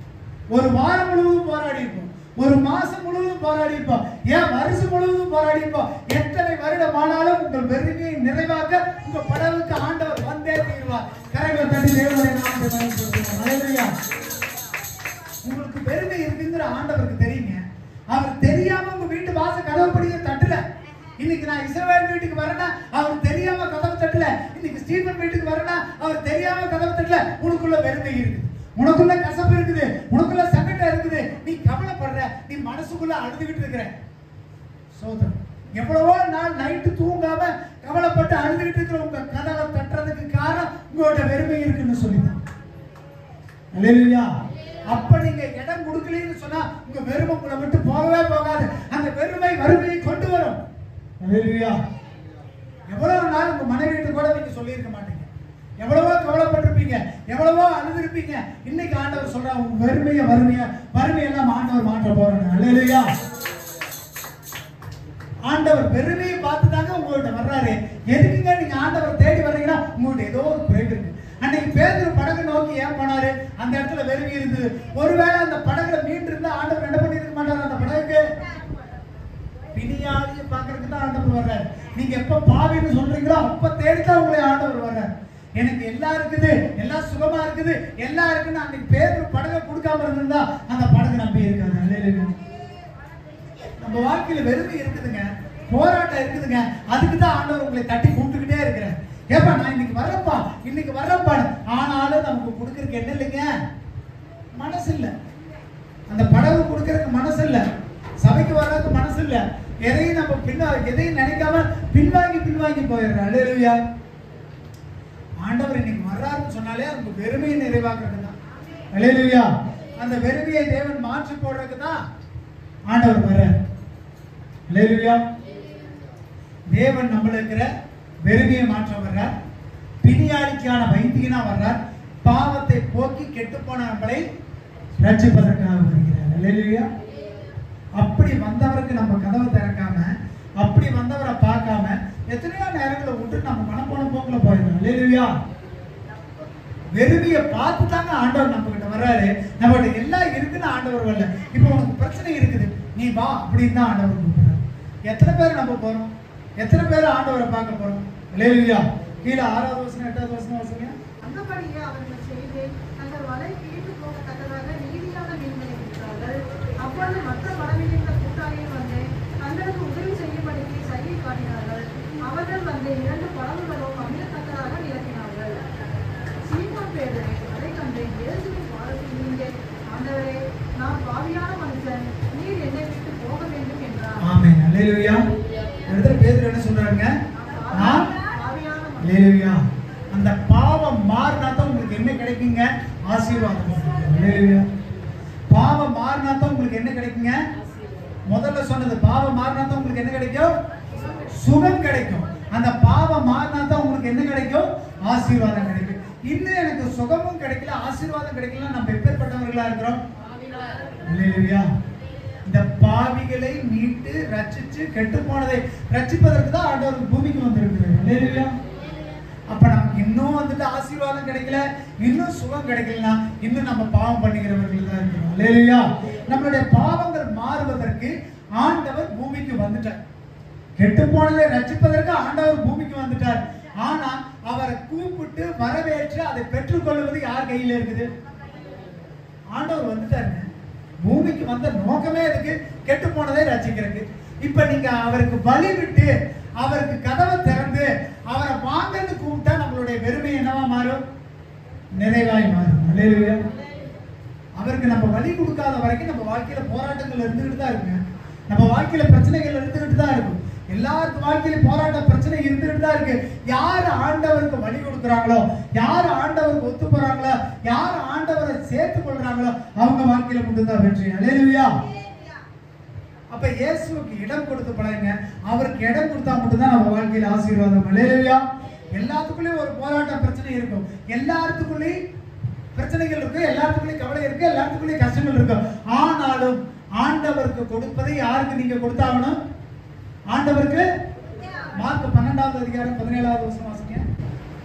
ஒரு வாரம் முழுவதும் போராடி இருப்போம், ஒரு மாசம் முழுவதும் போராடி இருப்போம், ஏன் வருஷம் முழுவதும் போராடி இருப்போம். எத்தனை வருடமானாலும் உங்கள் வெறுமையை நிறைவாக்க உங்க படவுக்கு ஆண்டவர் வந்தே தீர்வார். கரைகளை தண்ணி தேவனை நாமத்தை பயன்படுத்துவோம். அல்லேலூயா. உங்களுக்கு பெருமை இருக்குங்கிற ஆண்டவருக்கு தெரியுங்க. அவர் தெரியாம உங்க வீட்டு வாசல் கதவு படிக்க தட்டல. இன்னைக்கு நான் இஸ்ரவேல் வீட்டுக்கு வரேன்னா அவர் தெரியாம கதவு தட்டல. இன்னைக்கு ஸ்டீபன் வீட்டுக்கு வரேன்னா அவர் தெரியாம கதவு தட்டல. உனக்குள்ள வெறுமை இருக்குது, உனக்குள்ள கசப்பு இருக்குது, உனக்குள்ள சங்கடம் இருக்குது. நீ கவலைப்படுற, நீ மனசுக்குள்ள அழுதுகிட்டு இருக்கிற. சோதரம் எவ்வளவோ நாள் நைட்டு தூங்காம கவலைப்பட்டு அழுதுகிட்டு இருக்கிற உங்க கதவை தட்டுறதுக்கு காரணம் உங்களோட வெறுமை இருக்குன்னு சொல்லிதான். அல்லேலூயா. அப்ப நீங்க இடம் கொடுக்கலன்னு சொன்னா உங்க வெறுமை உங்களை விட்டு போகவே போகாது. அந்த வெறுமை வறுமையை கொண்டு வரும். அல்லேலூயா. எவ்வளவு நாள் உங்க மனைவிட்டு கூட நீங்க சொல்லியிருக்க மாட்டீங்க, எவ்வளவோ கவலைப்பட்டிருப்பீங்க, எவ்வளவோ அழுதுருப்பீங்க. இன்னைக்கு ஆண்டவர் சொல்றாங்க, உங்க வறுமையெல்லாம் ஆண்டவர் மாற்ற போறாங்க. அல்லேலூயா. ஆண்டவர் பெருமையை பார்த்து தாங்க உங்கள்கிட்ட வர்றாரு. எதுக்குங்க நீங்க ஆண்டவர் தேடி வர்றீங்கன்னா உங்கள்கிட்ட ஏதோ ஒரு குறைவு இருக்கு. அன்னைக்கு பேதுரு படகு நோக்கி ஏன் போனாரு? அந்த இடத்துல வெறுமை இருந்தது. ஒருவேளை அந்த படகுல மீன் இருந்தா ஆண்டவர் என்ன பண்ணிருக்க மாட்டாரு? அந்த படகுக்கு பிணியாளியை பார்க்கறதுக்கு தான் ஆண்டவர் வர்றாரு. நீங்க எப்ப பாவின்னு சொல்றீங்களோ அப்ப தேடித்தான் உங்களை ஆண்டவர் வர்றாரு. எனக்கு எல்லாம் இருக்குது, எல்லாம் சுகமா இருக்குது, எல்லாம் இருக்குன்னு அன்னைக்கு பேதுரு படகை கொடுக்காம இருந்தா அந்த படகு நம்பி இருக்காது. அல்லேலூயா. நம்ம வாழ்க்கையில வெறுமை இருக்குதுங்க, போராட்டம் இருக்குதுங்க. அதுக்கு தான் ஆண்டவர் உங்களை தட்டி கூப்பிட்டுக்கிட்டே இருக்கிறார். ஏப்பா நான் இன்னைக்கு வர்றப்பா. ஆனாலும் நமக்கு கொடுக்கறதுக்கு என்ன இல்லைங்க, மனசு இல்லை. அந்த படகு கொடுக்கறதுக்கு மனசு இல்லை, சபைக்கு வர்றதுக்கு மனசு இல்லை. எதையும் நம்ம எதையும் நினைக்காம பின்வாங்கி போயிடுறோம். அல்லேலூயா. ஆண்டவர் இன்னைக்கு வர்றாருன்னு சொன்னாலே அந்த வெறுமையை நிறைவாக்குறது தான். அல்லேலூயா. அந்த வெறுமையை தேவன் மாற்றி போடுறதுக்கு தான் ஆண்டவர் வர்றார். அல்லேலூயா. தேவன் நம்மளுக்கு இருக்கிற வெறுமையை மாற்ற வர்றார். பிணியாளிக்கான வைத்தியனா வர்றார். பாவத்தை போக்கி கெட்டுப்போன நம்மளை ரட்சிப்பதற்காக வருகிறார். அல்லேலூயா. அப்படி வந்தவருக்கு நம்ம கதவை திறக்காம, அப்படி வந்தவரை பார்க்காம எத்தனையோ நேரங்களை விட்டு நம்ம மனப்போன போக்குல போயிடும். அல்லேலூயா. வெறுமையை பார்த்து தாங்க ஆண்டவர் நம்ம கிட்ட வர்றாரு. நம்மகிட்ட எல்லாம் இருக்குன்னு ஆண்டவர் வரல. இப்போ உனக்கு பிரச்சனை இருக்குது, நீ வா அப்படின்னு தான் ஆண்டவர் கூப்பிடுறாரு. எத்தனை பேர் நம்ம போறோம், எத்தனை பேர் ஆண்டவரை பார்க்க போறோம்? அல்லேலூயா. கீழே 6வது வசனம் 8வது வசனம் வாசிங்க. அந்தபடியே அவர்கள் செய்து தங்கள் வலை கிழித்து போகத்தக்கதாக நீதியான மீன்களை விற்றார்கள். அப்பொழுது மற்ற மனமிருந்த கூட்டாளிகள் வந்து தங்களுக்கு உதவி செய்யும்படிக்கு சைகை காட்டினார்கள். அவர்கள் வந்து 2 படகுகளும் அமிழத்தக்கதாக நிரப்பினார்கள். சீமோன் பேதுரு அதை கண்டு இயேசுவின் பாதத்தில் நீங்க, ஆண்டவரே, நான் பாவியான மனுஷன், நீர் என்னை விட்டு போக வேண்டும் என்றார். ஆமென். அல்லேலூயா. பேதுரு என்ன சொல்றாங்க? அல்லேலூயா. அந்த பாவம் மாறினா தான் உங்களுக்கு என்ன கிடைக்குங்க? ஆசீர்வாதம். அல்லேலூயா. பாவம் மாறினா தான் உங்களுக்கு என்ன கிடைக்குங்க? முதல்ல சொன்னது பாவம் மாறினா தான் உங்களுக்கு என்ன கிடைக்கும்? சுகம் கிடைக்கும். அந்த பாவம் மாறினா தான் உங்களுக்கு என்ன கிடைக்கும்? ஆசீர்வாதம் கிடைக்கும். இன்னும் எனக்கு சுகமும் கிடைக்கல, ஆசீர்வாதம் கிடைக்கல, நம்ம எப்பேற்பட்டவர்களா இருக்கிறோம்? அல்லேலூயா. இந்த பாவிகளை மீட்டு ரட்சிச்சு கெட்டு போனதை ரட்சிப்பதற்கு தான் ஆண்டவர் பூமிக்கு வந்திருக்கிறார். அல்லேலூயா. அப்ப நமக்கு இன்னும் வந்துட்டு ஆசீர்வாதம் கிடைக்கல, இன்னும் சுகம் கிடைக்கலனா இன்னும் நம்ம பாவம் பண்ணிக்கிறவர்கள் தான் இருக்கிறோம். அல்லேலூயா. நம்மளுடைய பாவங்கள் மாறுவதற்கு ஆண்டவர் பூமிக்கு வந்துட்டார். கெட்டு போனதை ரட்சிப்பதற்கு ஆண்டவர் பூமிக்கு வந்துட்டார். ஆனா அவரை கூப்பிட்டு வரவேற்று அதை பெற்றுக்கொள்வது யார் கையில இருக்குது? ஆண்டவர் வந்துட்டாருங்க. பூமிக்கு வந்த நோக்கமே இருக்கு, கெட்டு போனதை ரட்சிக்கிறதுக்கு. இப்ப நீங்க அவருக்கு பலி விட்டு அவருக்கு கதவை திறந்து அவரை வாங்கன்னு கூப்பிட்டா நம்மளுடைய வெறுமை என்னவா மாறும்? நிறைவாய் மாறும். அல்லேலூயா. அவருக்கு நம்ம வழி கொடுக்காத வரைக்கும் நம்ம வாழ்க்கையில போராட்டங்கள் இருந்துகிட்டு தான் இருக்குங்க. நம்ம வாழ்க்கையில பிரச்சனைகள் இருந்துகிட்டு தான் இருக்கும். எல்லாருக்கும் வாழ்க்கையில போராட்ட பிரச்சனை இருந்துகிட்டு தான் இருக்கு. யார் ஆண்டவருக்கு வழி கொடுக்குறாங்களோ, யார் ஆண்டவருக்கு ஒத்து போறாங்களோ, யார் ஆண்டவரை சேர்த்து கொள்றாங்களோ அவங்க வாழ்க்கையில மட்டும்தான் வெற்றி. அல்லேலூயா. அப்ப இயேசுவுக்கு இடம் கொடுத்து பழகுங்க. அவருக்கு இடம் கொடுத்தா மட்டும்தான் நம்ம வாழ்க்கையில ஆசீர்வாதம். அல்லேலூயா. எல்லாத்துக்குள்ளேயும் ஒரு போராட்ட பிரச்சனை இருக்கும், எல்லாத்துக்குள்ளேயும் பிரச்சனைகள் இருக்கு, எல்லாத்துக்குள்ளேயும் கவலை இருக்கு, எல்லாத்துக்குள்ளேயும் கஷ்டங்கள் இருக்கு. ஆனாலும் ஆண்டவருக்கு கொடுப்பதை யாருக்கு நீங்க கொடுத்தாகணும்? ஆண்டவருக்கு. மார்க் 12வது அதிகாரம் 17வது வசனம் வாசிங்க.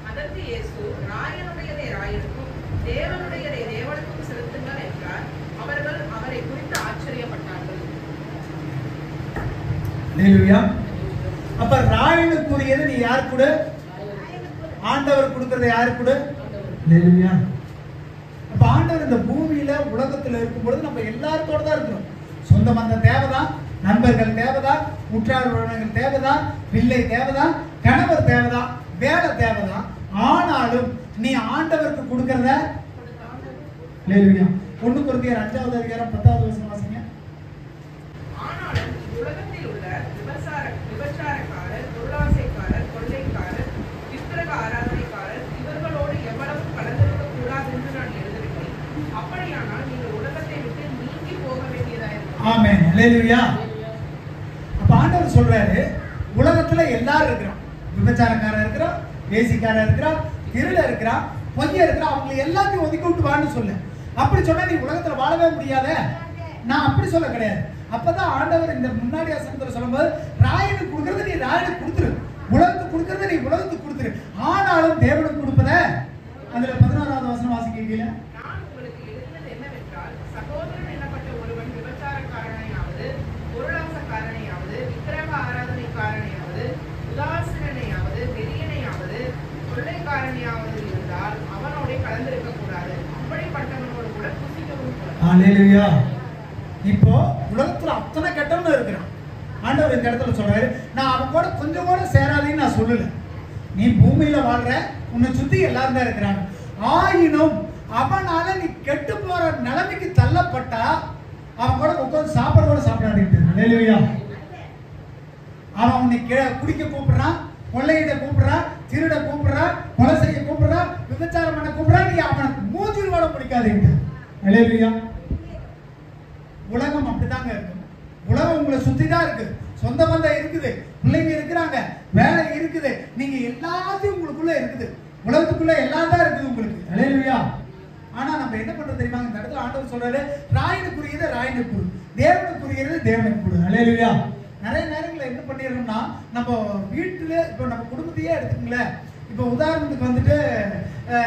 அதற்கு இயேசு, ராயனுடையதை ராயனுக்கும் தேவனுடையதை தேவனுக்கும் செலுத்துங்கள் என்றார். அவர்கள் அவரை குறித்து ஆச்சரியப்பட்டார்கள். அல்லேலூயா. அப்ப ராயனுக்குரியது நீ யார் கொடு? ஆண்டவர் கொடுக்கறதை யார் கொடு? அல்லேலூயா. அப்ப ஆண்டவர் இந்த பூமியில உலகத்துல இருக்கும் பொழுது நம்ம எல்லாத்தோட தான் இருக்கிறோம். சொந்த பந்தம் தேவைதான், நண்பர்கள் தேவைதான், உற்றார் உறவினர்கள் தேவைதான், பிள்ளை தேவைதான், கணவர் தேவைதான், வேலை தேவைதான். ஆனாலும் நீ ஆண்டவருக்கு கொடுக்கறத அல்லேலூயா. 1 கொரிந்தியர் 5வது அதிகாரம் 10வது வசனம் வாசிங்க. ஆனாலும் உலகத்தில் உள்ள விபச்சாரக்காரர், பொருளாசைக்காரர், கொள்ளைக்காரர், விக்கிரக ஆராதனைக்காரர் இவர்களோடு எவ்வளவு கலந்திருக்க கூடாது என்று நான் எழுதவில்லை. அப்படியானால் நீங்கள் உலகத்தை விட்டு நீங்கி போக வேண்டியதாயிருக்கும். ஆமென். அல்லேலூயா. அப்ப ஆண்டவர் சொல்றாரு, உலகத்துல எல்லாரும் இருக்கிறான். விபச்சாரக்காரர் இருக்கிறான், வேசிக்காரர் இருக்கிறான், திருட இருக்கிறான், பொய்ய இருக்கிறான். அவங்க எல்லாத்தையும் ஒதுக்கி விட்டு வான்னு சொல்ல. அப்படி சொன்னா நீ உலகத்துல வாழவே முடியாத. நான் அப்படி சொல்ல கிடையாது. அப்பதான் ஆண்டவர் இந்த முன்னாடி வசனத்துல சொல்லும்போது, ராயனுக்கு கொடுக்கறது நீ ராயனுக்கு கொடுத்துரு, உலகத்துக்கு கொடுக்கறது நீ உலகத்துக்கு கொடுத்துரு. ஆனாலும் தேவனுக்கு கொடுப்பத அதுல 11வது வசனம் வாசிக்கிறீங்களா? நான் உங்களுக்கு எழுதினது என்னவென்றால், சகோதரன் எனப்பட்ட ஒருவன் விபச்சாரக்காரனையாவது, பொருளாசக்காரனையாவது, விக்கிரக ஆராதனைக்காரனையாவது, உதாசீனனையாவது, வெறியனையாவது, கொள்ளைக்காரனையாவது இருந்தால் அவனோட கலந்திருக்க கூடாது. அப்படிப்பட்டவனோடு கூட புசிக்கவும் கூடாது. அல்லேலூயா. இப்போ உலகத்துல அத்தனை கெட்டவனும் இருக்கிறான். ஆண்டவர் இந்த இடத்துல சொல்றாரு, நான் அவன் கூட கொஞ்சம் கூட சேராதேன்னு நான் சொல்லல. நீ பூமியில வாழ்ற, உன்னை சுத்தி எல்லாரும் தான் இருக்கிறாங்க. ஆயினும் அவனால நீ கெட்டு போற நிலைமைக்கு தள்ளப்பட்டா அவன் கூட உட்காந்து சாப்பாடு கூட சாப்பிடாதீங்க. அவன் உன்னை குடிக்க கூப்பிடுறான், கொள்ளையிட கூப்பிடுறான், திருட கூப்பிடுறான், கொலை செய்ய கூப்பிடுறான், விபச்சாரம் பண்ண கூப்பிடுறான். நீ அவனுக்கு மூஞ்சில் வாழ பிடிக்காதீங்க. அல்லேலூயா. உலகம் அப்படிதாங்க இருக்கு. உலகம் உங்களை சுத்தி தான் இருக்கு. சொந்த பந்தம் இருக்குது, பிள்ளைங்க இருக்கிறாங்க, வேலை இருக்குது, நீங்க எல்லாத்தையும் உங்களுக்குள்ள இருக்குது. உலகத்துக்குள்ள எல்லாம் தான் இருக்குது உங்களுக்கு. அல்லேலூயா. ஆனா நம்ம என்ன பண்றது தெரியுமா? இந்த இடத்துல ஆண்டவர் சொல்றாரு, ராயனுக்குரியதை ராயனுக்கு கொடு, தேவனுக்குரியது தேவனுக்கு கொடு. அல்லேலூயா. நிறைய நேரங்களில் என்ன பண்ணிடுறோம்னா, நம்ம வீட்டுல இப்போ நம்ம குடும்பத்தையே எடுத்துக்கங்களேன். இப்போ உதாரணத்துக்கு வந்துட்டு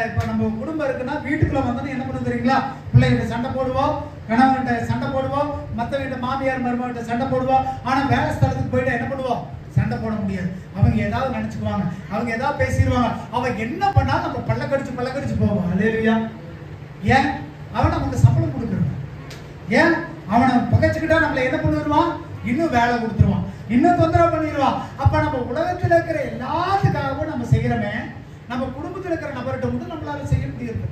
இப்போ நம்ம குடும்பம் இருக்குன்னா வீட்டுக்குள்ள வந்தோன்னா என்ன பண்ண தெரியுங்களா? பிள்ளைகிட்ட சண்டை போடுவோம், கணவன்கிட்ட சண்டை போடுவோம், மற்ற வீட்டு மாமியார் மருமகிட்ட சண்டை போடுவோம். ஆனா வேலை ஸ்தலத்துக்கு போயிட்டு என்ன பண்ணுவோம்? சண்டை போட முடியாது. அவங்க ஏதாவது நினைச்சுக்குவாங்க, அவங்க ஏதாவது பேசிடுவாங்க. அவங்க என்ன பண்ணாலும் நம்ம பல்லக்கடிச்சு போவோம். அல்லேலூயா. ஏன்? அவன் நமக்கு சம்பளம் கொடுக்குறான். ஏன்? அவனை பகைச்சுக்கிட்டா நம்மளை என்ன பண்ணிடுவான்? இன்னும் வேலை கொடுத்துருவான், இன்னும் தொந்தரவு பண்ணிடுவான். அப்ப நம்ம உலகத்தில் இருக்கிற எல்லாத்துக்காகவும் நம்ம செய்யறோமே, நம்ம குடும்பத்தில் இருக்கிற நபர்கிட்ட மட்டும் நம்மளால செய்ய முடியாது.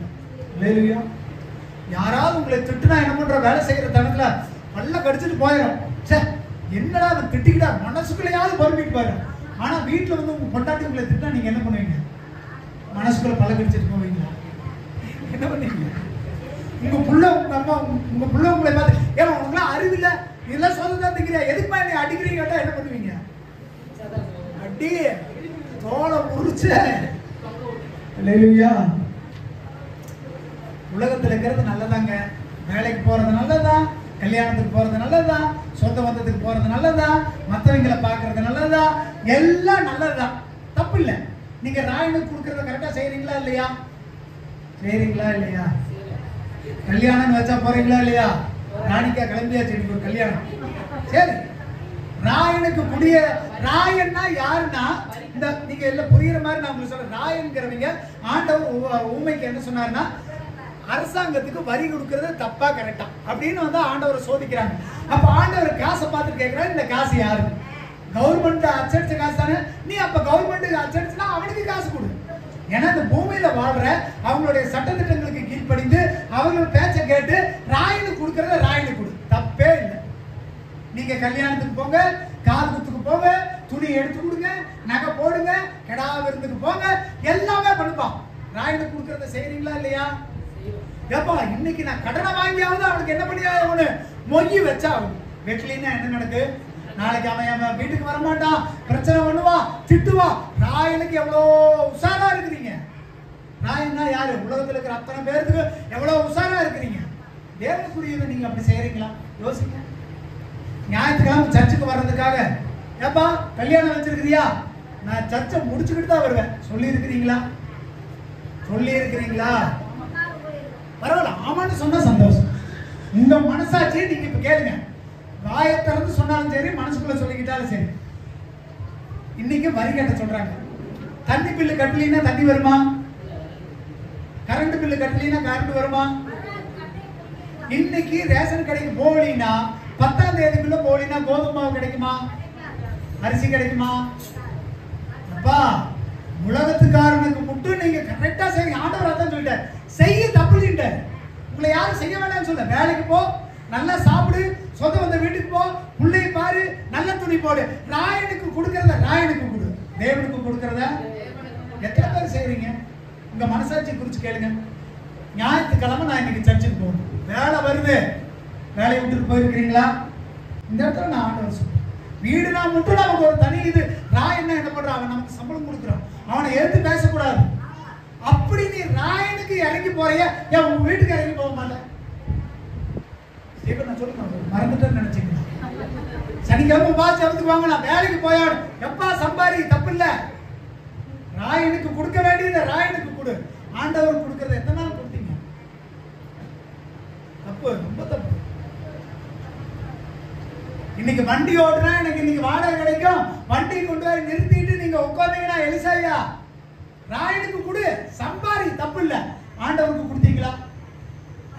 யாராவது உங்களை திட்டுனா என்ன பண்ற? வேலை செய்யற தனத்துல பல்ல கடிச்சிட்டு போயிடும். சே, என்னடா அவன் திட்டிக்கிட்டா மனசுக்குள்ளையாவது பொறுப்பிட்டு போயிடும். ஆனா வீட்டுல வந்து உங்க பொண்டாட்டி உங்களை திட்டா நீங்க என்ன பண்ணுவீங்க? மனசுக்குள்ள பல்ல கடிச்சிட்டு போவீங்களா? என்ன பண்ணுவீங்க? உங்க புள்ள உங்க அம்மா உங்க புள்ள உங்களை பார்த்து, ஏன் உங்களுக்குலாம் அறிவில்லை, இதெல்லாம் சொல்லிதான் திக்கிறியா, எதுக்குமா நீ அடிக்கிறீங்க கேட்டா என்ன பண்ணுவீங்க? அடி தோலை உரிச்சு. அல்லேலூயா. உலகத்துல இருக்கிறது நல்லதாங்க. வேலைக்கு போறது நல்லதான், கல்யாணத்துக்கு போறது நல்லதான், சொந்த பந்தத்துக்கு போறது நல்லதான், மற்றவங்களை பார்க்கறது நல்லதான், எல்லாம் நல்லதுதான், தப்பு இல்லை. நீங்க ராயனுக்கு கொடுக்கறத கரெக்டா செய்யறீங்களா இல்லையா? செய்யறீங்களா இல்லையா? கல்யாணம் வச்சா போறீங்களா இல்லையா? ராணிக்கா கிளம்பியாச்சு, ஒரு கல்யாணம். சரி, ராயனுக்கு புடிய ராயன்னா யாருன்னா, இந்த நீங்க எல்லாம் புரியுற மாதிரி நான் உங்களுக்கு சொல்றேன். ராயன்கிறவங்க ஆண்டவர் ஊமைக்கு என்ன சொன்னாருன்னா, அரசாங்கத்துக்கு வரி கொடுக்கறது தப்பா கரெக்டா அப்படின்னு வந்து ஆண்டவரை சோதிக்கிறாங்க. அப்ப ஆண்டவர் காசை பார்த்து கேட்கிறாரு, இந்த காசு யாரு? கவர்மெண்ட் அச்சடிச்ச காசு தானே. நீ அப்ப கவர்மெண்ட்டுக்கு அச்சடிச்சுனா அவனுக்கு காசு கொடு. ஏன்னா இந்த பூமியில வாழ்ற அவங்களுடைய சட்டத்திட்டங்களுக்கு கீழ்ப்படிந்து அவர்கள் பேச்ச கேட்டு ராயனுக்கு கொடுக்கறத ராயனுக்கு கொடு, தப்பே இல்லை. நீங்க கல்யாணத்துக்கு போங்க, கால் குத்துக்கு போங்க, துணி எடுத்து கொடுங்க, நகை போடுங்க, கெடா விருந்துக்கு போங்க, எல்லாமே பண்ணுப்பான். ராயனுக்கு கொடுக்கறத செய்யறீங்களா இல்லையா? ஏப்பா இன்னைக்கு நான் கடனை வாங்கியாவது அவனுக்கு என்ன பண்ணியாவது மொய்யி வச்சா வெட்டலின்னா என்ன நடக்கு? நாளைக்கு அவன் வீட்டுக்கு வரமாட்டான், பிரச்சனை பண்ணுவான், திட்டுவான். ராயனுக்கு எவ்வளோ உஷாரா இருக்கிறீங்க. ராயன்னா யாரு? உலகத்தில் இருக்கிற அத்தனை பேருக்கு எவ்வளவு உஷாரா இருக்கிறீங்க. தேவனுக்குரியதை நீங்க அப்படி செய்யறீங்களா? யோசிங்க. ஞாயிற்றுக்கிழமை சர்ச்சுக்கு வர்றதுக்காக, ஏப்பா கல்யாணம் வச்சிருக்கிறியா? நான் சர்ச்சை முடிச்சுக்கிட்டு தான் வருவேன் சொல்லி இருக்கிறீங்களா? சொல்லி இருக்கிறீங்களா? பரவாயில்ல, ஆமான்னு சொன்னா சந்தோஷம். உங்க மனசாட்சியை நீங்க இப்ப கேளுங்க. வாயை திறந்து சொன்னாலும் சரி, மனசுக்குள்ள சொல்லிக்கிட்டாலும் சரி. இன்னைக்கு வரி கட்ட சொல்றாங்க. தண்ணி பில்லு கட்டலினா தண்ணி வருமா? கரண்ட் பில்லு கட்டலினா கரண்ட் வருமா? இன்னைக்கு ரேஷன் கடைக்கு போகலினா 10ஆம் தேதிக்குள்ள போகலினா கோதுமை மாவு கிடைக்குமா? அரிசி கிடைக்குமா? அப்பா உலகத்துக்காரனுக்கு மட்டும் நீங்க கரெக்டா செய்ய ஆண்டவர் அதான் சொல்லிட்டார். செய்ய தப்புலிட்டார். உங்களை யாரும் செய்ய வேண்டாம்னு சொல்ல. வேலைக்கு போ, நல்லா சாப்பிடு, சொந்த வந்த வீட்டுக்கு போ, பிள்ளையை பாரு, நல்ல துணி போடு. ராயனுக்கு கொடுக்கறத ராயனுக்கு கொடு, தேவனுக்கு கொடுக்கறத எத்தனை பேர் செய்யறீங்க? உங்க மனசாட்சி குறிச்சு கேளுங்க. ஞாயிற்றுக்கிழமை நான் இன்னைக்கு சர்ச்சுக்கு போகணும், வேலை வருது, வேலையை விட்டுட்டு போயிருக்கிறீங்களா? இந்த இடத்துல நான் ஆண்டவர் சொல்றேன், வீடுனா மட்டும் நமக்கு ஒரு தனி இது. ராயன் என்ன பண்றான்? அவன் நமக்கு சம்பளம் கொடுக்குறான், அவனை எடுத்து பேசக்கூடாது. அப்படி நீ ராயனுக்கு இறங்கி போறிய, ஏன் உங்க வீட்டுக்கு இறங்கி போக மாட்டேன்? நான் சொல்லுங்க, மறந்துட்டேன்னு நினைச்சீங்களா? சனிக்கிழமை பாத்து வாங்க, நான் வேலைக்கு போயாடு, எப்பா சம்பாரி, தப்பு இல்ல. ராயனுக்கு கொடுக்க வேண்டியதை ராயனுக்கு கொடு. ஆண்டவர் கொடுக்கறத எத்தனை நாள் கொடுத்தீங்க? தப்பு, ரொம்ப தப்பு. இன்னைக்கு வண்டி ஓடுனா எனக்கு இன்னைக்கு வாடகை கிடைக்கும், வண்டி கொண்டு போய் நிறுத்திட்டு நீங்க உட்காந்தீங்கன்னா எலிசாயா ராயனுக்கு கொடு, சம்பாரி, தப்பு இல்ல. ஆண்டவருக்கு கொடுத்தீங்களா?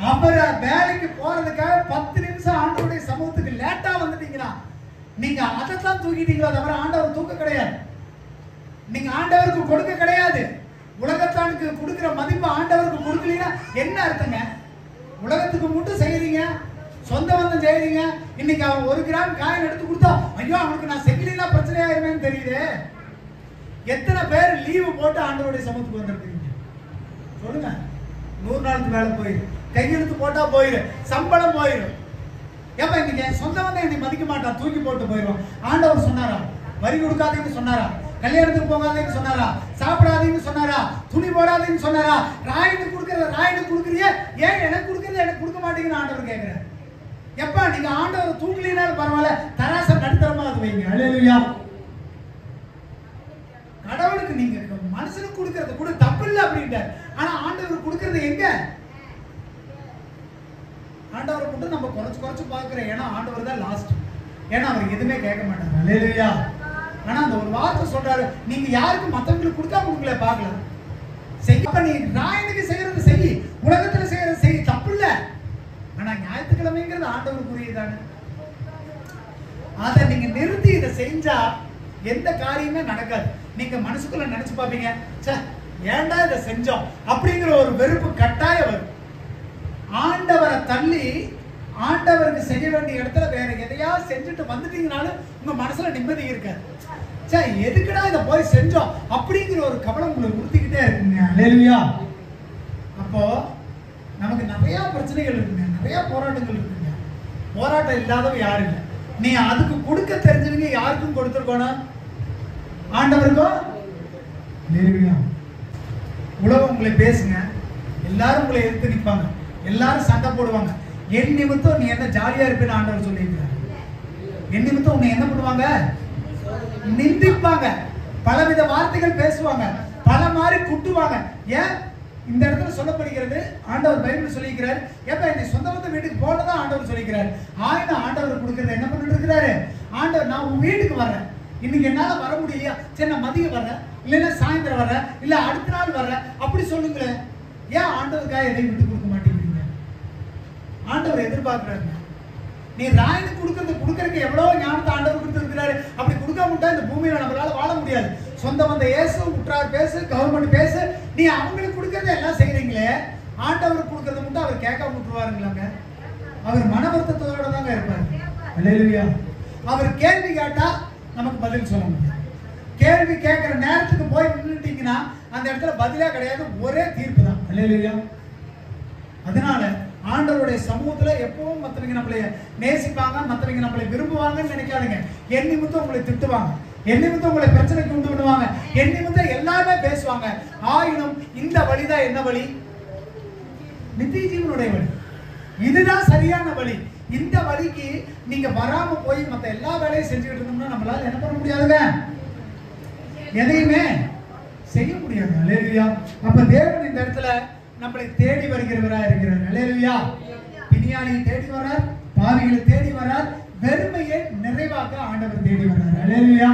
அப்புறம் வேலைக்கு போறதுக்காக 10 நிமிஷம் ஆண்டவருடைய சமூகத்துக்கு லேட்டா வந்துட்டீங்களா? நீங்க அதைத்தான் தூக்கிட்டீங்களா தவிர ஆண்டவர் தூக்க கிடையாது. நீங்க ஆண்டவருக்கு கொடுக்க கிடையாது. உலகத்தானுக்கு கொடுக்கிற மதிப்பு ஆண்டவருக்கு கொடுக்கலீங்கன்னா என்ன அர்த்தங்க? உலகத்துக்கு மட்டும் செய்யறீங்க, சொந்த பந்தம் செய்யறீங்க. இன்னைக்கு அவன் 1 கிராம் காயின் எடுத்து கொடுத்தா ஐயோ அவனுக்கு நான் செய்யலைன்னா பிரச்சனை ஆயிருமேன்னு தெரியுது. எத்தனை பேர் லீவு போட்டு ஆண்டவருடைய சமூகத்துக்கு வந்திருக்கீங்க சொல்லுங்க? 100 நாளுக்கு வேலை போயிரு, கையெழுத்து போட்டா போயிரு, சம்பளம் போயிரு. ஏப்பா இன்னைக்கு சொந்த பந்தம் என்னை மதிக்க மாட்டான், தூக்கி போட்டு போயிடுவான். ஆண்டவர் சொன்னாரா வரி கொடுக்காதீங்கன்னு சொன்னாரா? கல்யாணத்துக்கு போகாதீங்கன்னு சொன்னாரா? சாப்பிடாதீங்கன்னு சொன்னாரா? துணி போடாதீங்கன்னு சொன்னாரா? ராயின்னு கொடுக்குறிய ஏன் எனக்கு கொடுக்குறது எனக்கு கொடுக்க மாட்டீங்கன்னு ஆண்டவர் கேட்கிறார். எப்பா நீங்க ஆண்டவர் தூக்கலினாலும் பரவாயில்ல, தராச நடுத்தரமா அது வைங்க. அல்லேலூயா. கடவுளுக்கு நீங்க மனுஷனுக்கு கொடுக்கறது கூட தப்பு இல்லை அப்படின்ட்டார். ஆனா ஆண்டவர் கொடுக்கறது எங்க? ஆண்டவரை மட்டும் நம்ம குறைச்சு பார்க்கிறோம். ஏன்னா ஆண்டவர் தான் லாஸ்ட். ஏன்னா அவர் எதுவுமே கேட்க மாட்டாங்க. அல்லேலூயா. ஆனா அந்த ஒரு வார்த்தை சொல்றாரு, நீங்க யாருக்கு மத்தவங்களுக்கு கொடுக்காம உங்களை பார்க்கலாம் செய்ய. நீ ராயனுக்கு செய்யறது செய், உலகத்துல செய்யறது செய், தப்பு இல்ல. ஆனா ஞாயிற்றுக்கிழமைங்கிறது ஆண்டவருக்குரியதானே. அதை நீங்க நிறுத்தி இதை செஞ்சா எந்த காரியமே நடக்காது. நீங்க மனசுக்குள்ள நினைச்சு பாப்பீங்க, ஏன்டா இதை செஞ்சோம் அப்படிங்கிற ஒரு வெறுப்பு கட்டாயம் வரும். ஆண்டவரை தள்ளி ஆண்டவருக்கு செய்ய வேண்டிய இடத்துல வேற எதையா செஞ்சுட்டு வந்துட்டீங்கனாலும் உங்க மனசுல நிம்மதி இருக்காது. எதுக்குடா இதை போய் செஞ்சோம் அப்படிங்கிற ஒரு கவலை உங்களுக்கு உறுத்திக்கிட்டே இருக்குங்க. அல்லேலூயா. அப்போ நமக்கு நிறைய பிரச்சனைகள் இருக்குங்க, நிறைய போராட்டங்கள் இருக்குங்க. போராட்டம் இல்லாதவ யாரும் இல்லை. நீ அதுக்கு கொடுக்க தெரிஞ்சவங்க யாருக்கும் கொடுத்துருக்கணும், ஆண்டவருக்கும். அல்லேலூயா. உலகம் உங்களை பேசுங்க, எல்லாரும் உங்களை எதிர்த்து நிற்பாங்க, எல்லாரும் சண்டை போடுவாங்க. என் நிமித்தம் நீ என்ன ஜாலியா இருப்பேன்னு ஆண்டவர் சொல்லியிருக்கிறார். என் நிமித்தம் உன்னை என்ன பண்ணுவாங்க? நிந்திப்பாங்க, பலவித வார்த்தைகள் பேசுவாங்க, பல மாதிரி குட்டுவாங்க. ஏன் இந்த இடத்துல சொல்லப்படுகிறது? ஆண்டவர் பைபிள் சொல்லிக்கிறார். எப்ப என்னை சொந்த பந்த வீட்டுக்கு போனதான் ஆண்டவர் சொல்லிக்கிறார். ஆயிரம் ஆண்டவர் கொடுக்கறது என்ன பண்ணிட்டு இருக்கிறாரு? ஆண்டவர் நான் உன் வீட்டுக்கு வர்றேன், இன்னைக்கு என்னால வர முடியலையா, சரி நான் மதியம் வர்றேன், இல்லைன்னா சாயந்தரம் வர்றேன், இல்ல அடுத்த நாள் வர்றேன், அப்படி சொல்லுங்களேன். ஏன் ஆண்டவருக்காக எதையும் விட்டு கொடுக்க மாட்டேங்கிறீங்க? ஆண்டவர் எதிர்பார்க்கிறாருங்க. நீ ராயனுக்கு கொடுக்கறதுக்கு எவ்வளவு ஞானத்தை ஆண்டவர் கொடுத்திருக்கிறாரு. அப்படி கொடுக்க விட்டா இந்த பூமியில நம்மளால வாழ முடியாது. சொந்த வந்த இயேசு, உற்றார் பேசு, கவர்மெண்ட் பேசு, நீ அவங்களுக்கு கொடுக்கறத எல்லாம் செய்யறீங்களே, ஆண்டவருக்கு கொடுக்கறத மட்டும் அவர் கேட்காம விட்டுருவாருங்களாங்க. அவர் மன வருத்தத்தோட தாங்க இருப்பாரு. அல்லேலூயா. அவர் கேள்வி கேட்டா நமக்கு பதில் சொல்ல முடியும். கேள்வி கேட்கிற நேரத்துக்கு போய் நின்றுட்டீங்கன்னா அந்த இடத்துல பதிலே கிடையாது, ஒரே தீர்ப்பு தான். அல்லேலூயா. அதனால ஆண்டவருடைய சமூகத்துல எப்பவும் மற்றவங்க நம்மளை நேசிப்பாங்க, மற்றவங்க நம்மளை விரும்புவாங்கன்னு நினைக்காதீங்க. என் நிமித்தம் உங்களை திட்டுவாங்க, என் நிமித்தம் உங்களை பிரச்சனைக்கு உண்டு பண்ணுவாங்க, என் நிமித்தம் எல்லாமே பேசுவாங்க. ஆயினும் இந்த வழிதான் என்ன வழி? நித்திய ஜீவனுடைய வழி. இதுதான் சரியான வழி. இந்த வழிக்கு நீங்க வராம போய் மற்ற எல்லா வேலையும் செஞ்சுக்கிட்டு இருந்தோம்னா நம்மளால என்ன பண்ண முடியாதுங்க, எதையுமே செய்ய முடியாது. அல்லேலூயா. அப்ப தேவன் இந்த இடத்துல நம்மளை தேடி வருகிறவரா இருக்கிறார். அல்லேலூயா. பிணியாளியை தேடி வர்றார், பாவிகளை தேடி வர்றார், வெறுமையை நிறைவாக்க ஆண்டவர் தேடி வர்றார். அல்லேலூயா.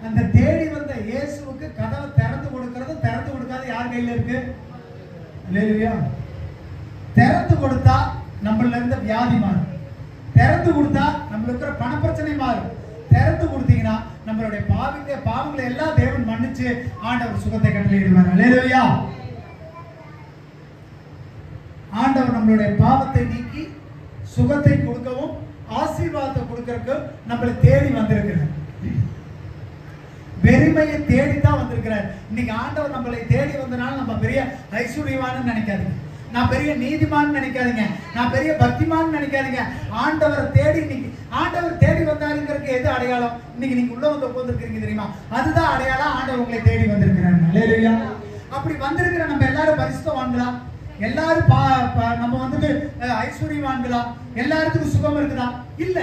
அந்த தேடி வந்த இயேசுவுக்கு கதவை திறந்து கொடுக்கிறது, திறந்து கொடுக்காத யார் கையில இருக்கு? அல்லேலூயா. திறந்து கொடுத்தா நம்மள இருந்த வியாதி மாறும், திறந்து கொடுத்தா நம்மளுக்கு இருக்கிற பண பிரச்சனை மாறும். திறந்து கொடுத்தீங்கன்னா நம்மளுடைய பாவங்களை எல்லாம் தேவன் மன்னிச்சு ஆண்டவர் சுகத்தை கட்டளையிடுவார். அல்லேலூயா. ஆண்டவர் நம்மளுடைய பாவத்தை நீக்கி சுகத்தை கொடுக்கவும் ஆசீர்வாதத்தை கொடுக்கறதுக்கு நம்மளை தேடி வந்திருக்கிறார். வெறுமையை தேடித்தான் வந்திருக்கிறார். இன்னைக்கு ஆண்டவர் நம்மளை தேடி வந்தனால நம்ம பெரிய ஐஸ்வர்யவான்னு நினைக்காதீங்க, நான் பெரிய நீதிமான் நினைக்காதீங்க, நான் பெரிய பக்திமான் நினைக்காதீங்க. ஆண்டவரை தேடி இன்னைக்கு ஆண்டவர் தேடி வந்தாருங்கிறதுக்கு எது அடையாளம்? இன்னைக்கு நீங்க உள்ள வந்து உட்கார்ந்துருக்கீங்க தெரியுமா, அதுதான் அடையாளம். ஆண்டவர் உங்களை தேடி வந்திருக்கிறார். அல்லேலூயா. அப்படி வந்திருக்கிற நம்ம எல்லாரும் பரிசுத்தவான்களா? எல்லாரும் நம்ம வந்துட்டு ஐஸ்வர்யவான்களா? எல்லாருக்கும் சுகம் இருக்குதா? இல்ல.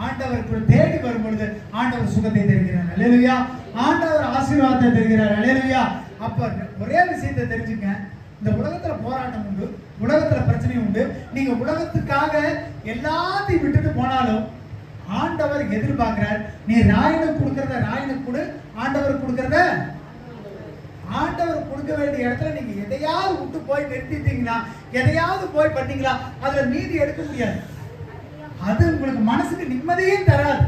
ஆண்டவர் தேடி வரும் பொழுது ஆண்டவர் சுகத்தை தருகிறார். அல்லேலூயா. ஆண்டவர் ஆசீர்வாதத்தை தருகிறார். அல்லேலூயா. அப்ப ஒரே விஷயத்தை தெரிஞ்சுக்க, இந்த உலகத்துல போராட்டம் உண்டு, உலகத்துல பிரச்சனை உண்டு. நீங்க உலகத்துக்காக எல்லாத்தையும் விட்டுட்டு போனாலும் ஆண்டவர் எதிர்பார்க்கிறார், நீ ராயனுக்கு கொடுக்கறத ராயனுக்கு கொடு, ஆண்டவர் கொடுக்கறத ஆண்டவர் கொடுக்க வேண்டிய இடத்துல நீங்க எதையாவது விட்டு போய் நிறுத்திட்டீங்கன்னா, எதையாவது போய் பண்ணீங்களா, அதுல மீதி எடுக்க முடியாது. அது உங்களுக்கு மனசுக்கு நிம்மதியே தராது.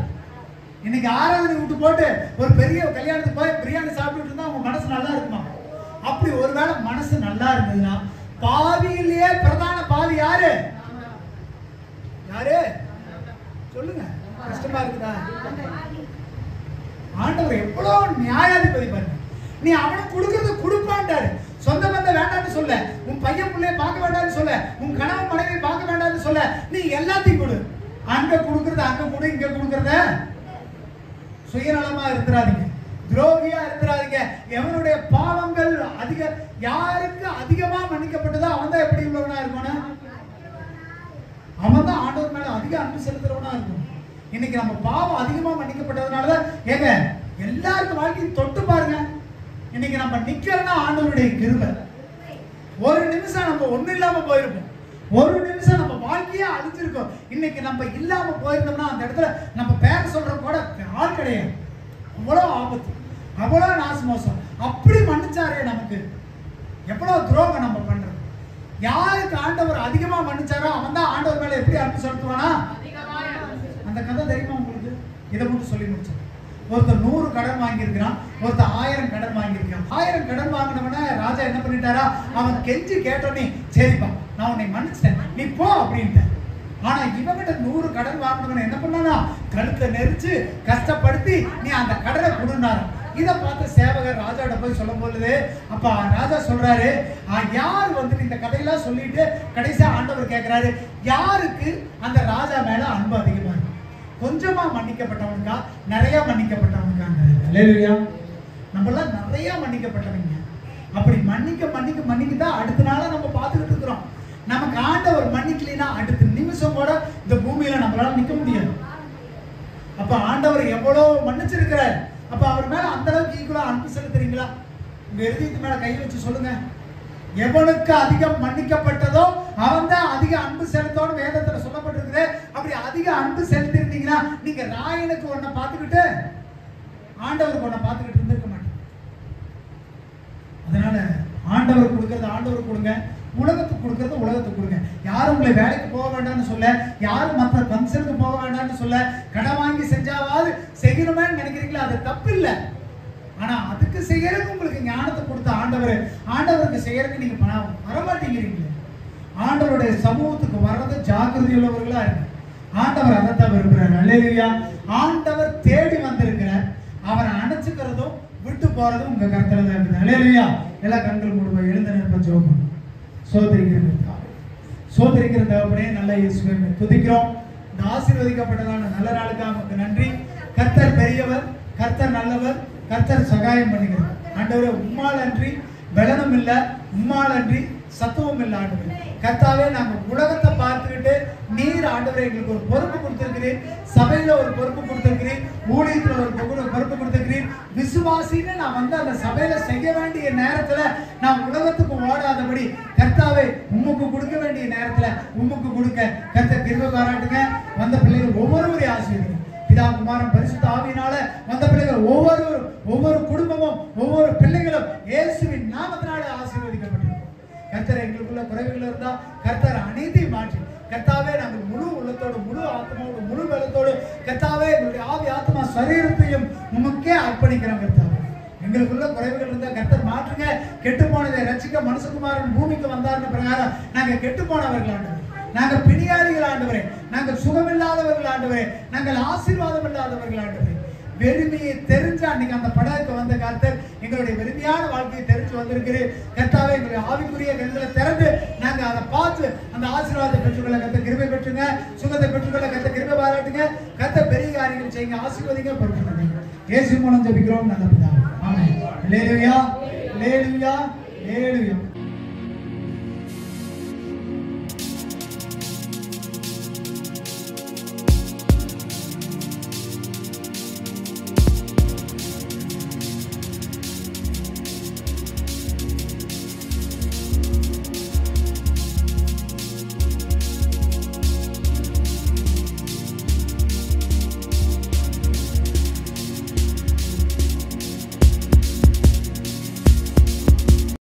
இன்னைக்கு ஆராதனை விட்டு போட்டு ஒரு பெரிய கல்யாணத்துக்கு போய் பிரியாணி சாப்பிட்டு இருந்தா உங்க மனசு நல்லா இருக்குமா? அப்படி ஒருவேளை மனசு நல்லா இருந்ததுன்னா பாவியிலேயே பிரதான பாவி யாரு? யாரு சொல்லுங்க. கஷ்டமா இருக்குதா? ஆண்டவர் எவ்வளவு நியாயாதிபதி பாருங்க. நீ அவனுக்கு கொடுக்கறது கொடுப்பான்டாரு. சொந்த பந்த வேண்டாம்னு சொல்ல, உன் பையன் பிள்ளைய பார்க்க வேண்டாம்னு சொல்ல, உன் கணவன் மனைவி பார்க்க வேண்டாம்னு சொல்ல, நீ எல்லாத்தையும் கொடு. அங்க கொடுக்கறது அங்க கொடு, இங்க கொடுக்கறத சுயநலமா இருந்துராதீங்க, துரோகியா இருந்துராதீங்க. எவனுடைய பாவங்கள் அதிக யாருக்கு அதிகமா மன்னிக்கப்பட்டதோ அவன் தான் எப்படி உள்ளவனா இருக்கணும்? அவன் தான் ஆண்டவர் மேல அதிக அன்பு செலுத்துறவனா இருக்கும். இன்னைக்கு நம்ம பாவம் அதிகமா மன்னிக்கப்பட்டதுனாலதான் ஏங்க எல்லாருக்கும் வாழ்க்கையை தொட்டு பாருங்க. இன்னைக்கு நம்ம நிக்கிறோம்னா ஆண்டவருடைய கிருபை. ஒரு நிமிஷம் நம்ம ஒண்ணு இல்லாம போயிருப்போம், ஒரு நிமிஷம் நம்ம வாழ்க்கையே அழிஞ்சிருக்கோம். இன்னைக்கு நம்ம இல்லாம போயிருந்தோம்னா அந்த இடத்துல நம்ம பேர் சொல்ற கூட ஆள் கிடையாது. அவ்வளவு ஆபத்து, அவ்வளவு நாச மோசம். அப்படி மன்னிச்சாரே நமக்கு. எவ்வளவு துரோகம் நம்ம பண்றோம். யாருக்கு ஆண்டவர் அதிகமா மன்னிச்சாரோ அவன் தான் ஆண்டவர் மேல எப்படி அன்பு செலுத்துவானா? அந்த கதை தெரியுமா உங்களுக்கு? இதை மட்டும் சொல்லி முடிச்சேன். ஒருத்தர் 100 கடன் வாங்கியிருக்கிறான், ஒருத்தர் 1000 கடன் வாங்கியிருக்கான். 1000 கடன் வாங்கினவன ராஜா என்ன பண்ணிட்டாரா? அவன் கெஞ்சி கேட்டோன்னே சரிப்பா நான் உன்னை மன்னிச்சிட்டேன் நீ போ அப்படின்ட்டு. ஆனா இவங்கிட்ட 100 கடன் வாங்கினவன என்ன பண்ணானா? கழுத்தை நெரிச்சு கஷ்டப்படுத்தி நீ அந்த கடனை கொடுனாரு. இதை பார்த்து சேவகர் ராஜாவோட போய் சொல்லும் பொழுது அப்ப ராஜா சொல்றாரு, யார் வந்து இந்த கதையெல்லாம் சொல்லிட்டு கடைசியா ஆண்டவர் கேட்கிறாரு, யாருக்கு அந்த ராஜா மேல அன்பு அதிகமா இருக்கு? கொஞ்சமா மன்னிக்கப்பட்டவனுக்கா நிறைய மன்னிக்கப்பட்டவனுக்காங்க? அல்லேலூயா. நம்மளாம் நிறைய மன்னிக்கப்பட்டவங்க. அப்படி மன்னிக்க மன்னிக்க மன்னிக்க தான் அடுத்த நாள நம்ம பார்த்துக்கிட்டு இருக்கிறோம். நமக்கு ஆண்டவர் மன்னிக்கலைன்னா அடுத்த நிமிஷம் கூட இந்த பூமியில நம்மளால நிக்க முடியாது. அப்ப ஆண்டவர் எவ்வளவு மன்னிச்சிருக்கிறார். அப்ப அவர் மேல அந்த அளவுக்கு ஈக்குவலா அன்பு செலுத்துறீங்களா? உங்க இருதயத்து மேல கை வச்சு சொல்லுங்க. எவனுக்கு அதிகம் மன்னிக்கப்பட்டதோ அவன் தான் அதிக அன்பு செலுத்தோன்னு வேதத்துல சொல்லப்பட்டிருக்குது. அப்படி அதிக அன்பு செலுத்திருந்தீங்கன்னா நீங்க ராயனுக்கு ஒன்ன பார்த்துக்கிட்டு ஆண்டவருக்கு ஒன்ன பார்த்துக்கிட்டு இருந்திருக்க மாட்டீங்க. அதனால ஆண்டவர் கொடுக்கறது ஆண்டவர் கொடுங்க, உலகத்துக்கு கொடுக்கறது உலகத்துக்கு கொடுங்க. யாரும் உங்களை வேலைக்கு போக வேண்டாம்னு சொல்ல, யாரும் மற்ற ஃபங்க்ஷனுக்கு போக வேண்டாம்னு சொல்ல, கடன் வாங்கி செஞ்சாவது செய்யணுமே நினைக்கிறீங்களா? அது தப்பு இல்லை. ஆனா அதுக்கு செய்யறதுக்கு உங்களுக்கு ஞானத்தை கொடுத்த ஆண்டவருக்கு செய்யறதுக்கு நீங்க வரமாட்டேங்கிறீங்களே. ஆண்டவருடைய சமூகத்துக்கு வர்றது ஜாக்கிரதை உள்ளவர்களா இருக்கு. ஆண்டவர் அதைத்தான் விரும்புறாரு. அல்லேலூயா. ஆண்டவர் தேடி வந்திருக்கிறார். அவரை அணைச்சுக்கிறதும் விட்டு போறதும் உங்க கருத்துல தான் இருக்குது. அல்லேலூயா. எல்லா கண்கள் மூடுவோம், எழுந்து நிற்ப ஜெபம். சோதரிக்கிற தேவனே நல்ல இயேசுவே துதிக்கிறோம். இந்த ஆசீர்வதிக்கப்பட்டதான நல்ல நாளுக்காக நமக்கு நன்றி. கர்த்தர் பெரியவர், கர்த்தர் நல்லவர், கர்த்தர் சகாயம் பண்ணுகிறார். ஆண்டவரே உம்மால் அன்றி பலனும் இல்லை, உம்மால் அன்றி சத்துவம் இல்லை. ஆண்டவரே கர்த்தாவே நாங்கள் உலகத்தை பார்த்துக்கிட்டு நீர் ஆண்டவரே எங்களுக்கு ஒரு பொறுப்பு கொடுத்திருக்கிறீர். சபையில ஒரு பொறுப்பு கொடுத்திருக்கிறீர், ஊழியத்துல ஒரு பொறுப்பு கொடுத்திருக்கிறீர். விசுவாசின்னு நான் வந்து அந்த சபையில செய்ய வேண்டிய நேரத்துல நான் உலகத்துக்கு ஓடாதபடி கர்த்தாவே உமக்கு கொடுக்க வேண்டிய நேரத்துல உமக்கு கொடுக்க கர்த்தர் கிருபை பாராட்டுங்க. வந்த பிள்ளைகள் ஒவ்வொருவரையும் ஆசீர்வதிங்க. பிதா குமாரன் பரிசுத்த ஆவியினால வந்த பிள்ளைகள் ஒவ்வொரு குடும்பமும் ஒவ்வொரு பிள்ளைகளும் இயேசுவின் நாமத்தினால ஆசீர்வதிக்கப்பட்டிருக்கும். கர்த்தர் எங்களுக்குள்ள குறைவுகள் இருந்தா கர்த்தர் அனைத்தையும் மாற்றி கர்த்தாவே நாங்கள் முழு உள்ளத்தோடு முழு ஆத்மாவோடு முழு பலத்தோடு கர்த்தாவே எங்களுடைய ஆவி ஆத்மா சரீரத்தையும் உமக்கே அர்ப்பணிக்கிறோம். கர்த்தாவே எங்களுக்குள்ள குறைவுகள் இருந்தா கர்த்தர் மாற்றுங்க. கெட்டு போனதை ரட்சிக்க மனுஷகுமாரன் பூமிக்கு வந்தார்னு பிரகாரம் நாங்க கெட்டு போனவர்கள் ஆண்டவரே, நாங்கள் பிணியாளிகள் ஆண்டவரே, நாங்கள் சுகமில்லாதவர்கள் ஆண்டவரே, நாங்கள் ஆசீர்வாதம் இல்லாதவர்கள் ஆண்டவரே. வெறுமையை தெரிஞ்சு அன்னைக்கு அந்த படகுக்கு வந்த கர்த்தர் எங்களுடைய வெறுமையான வாழ்க்கையை தெரிஞ்சு வந்திருக்கிறேன். கர்த்தாவே எங்களுடைய ஆவிக்குரிய கண்களை திறந்து நாங்க அதை பார்த்து அந்த ஆசீர்வாதத்தை பெற்றுக்கொள்ள கர்த்தர் கிருபை பெற்றுங்க, சுகத்தை பெற்றுக்கொள்ள கர்த்தர் கிருபை பாராட்டுங்க. கர்த்தர் பெரிய காரியங்கள் செய்யுங்க, ஆசீர்வதிங்க, பொறுப்புங்க. இயேசு மூலம் ஜெபிக்கிறோம் நல்ல பிதாவே. ஆமென். அல்லேலூயா, அல்லேலூயா, அல்லேலூயா.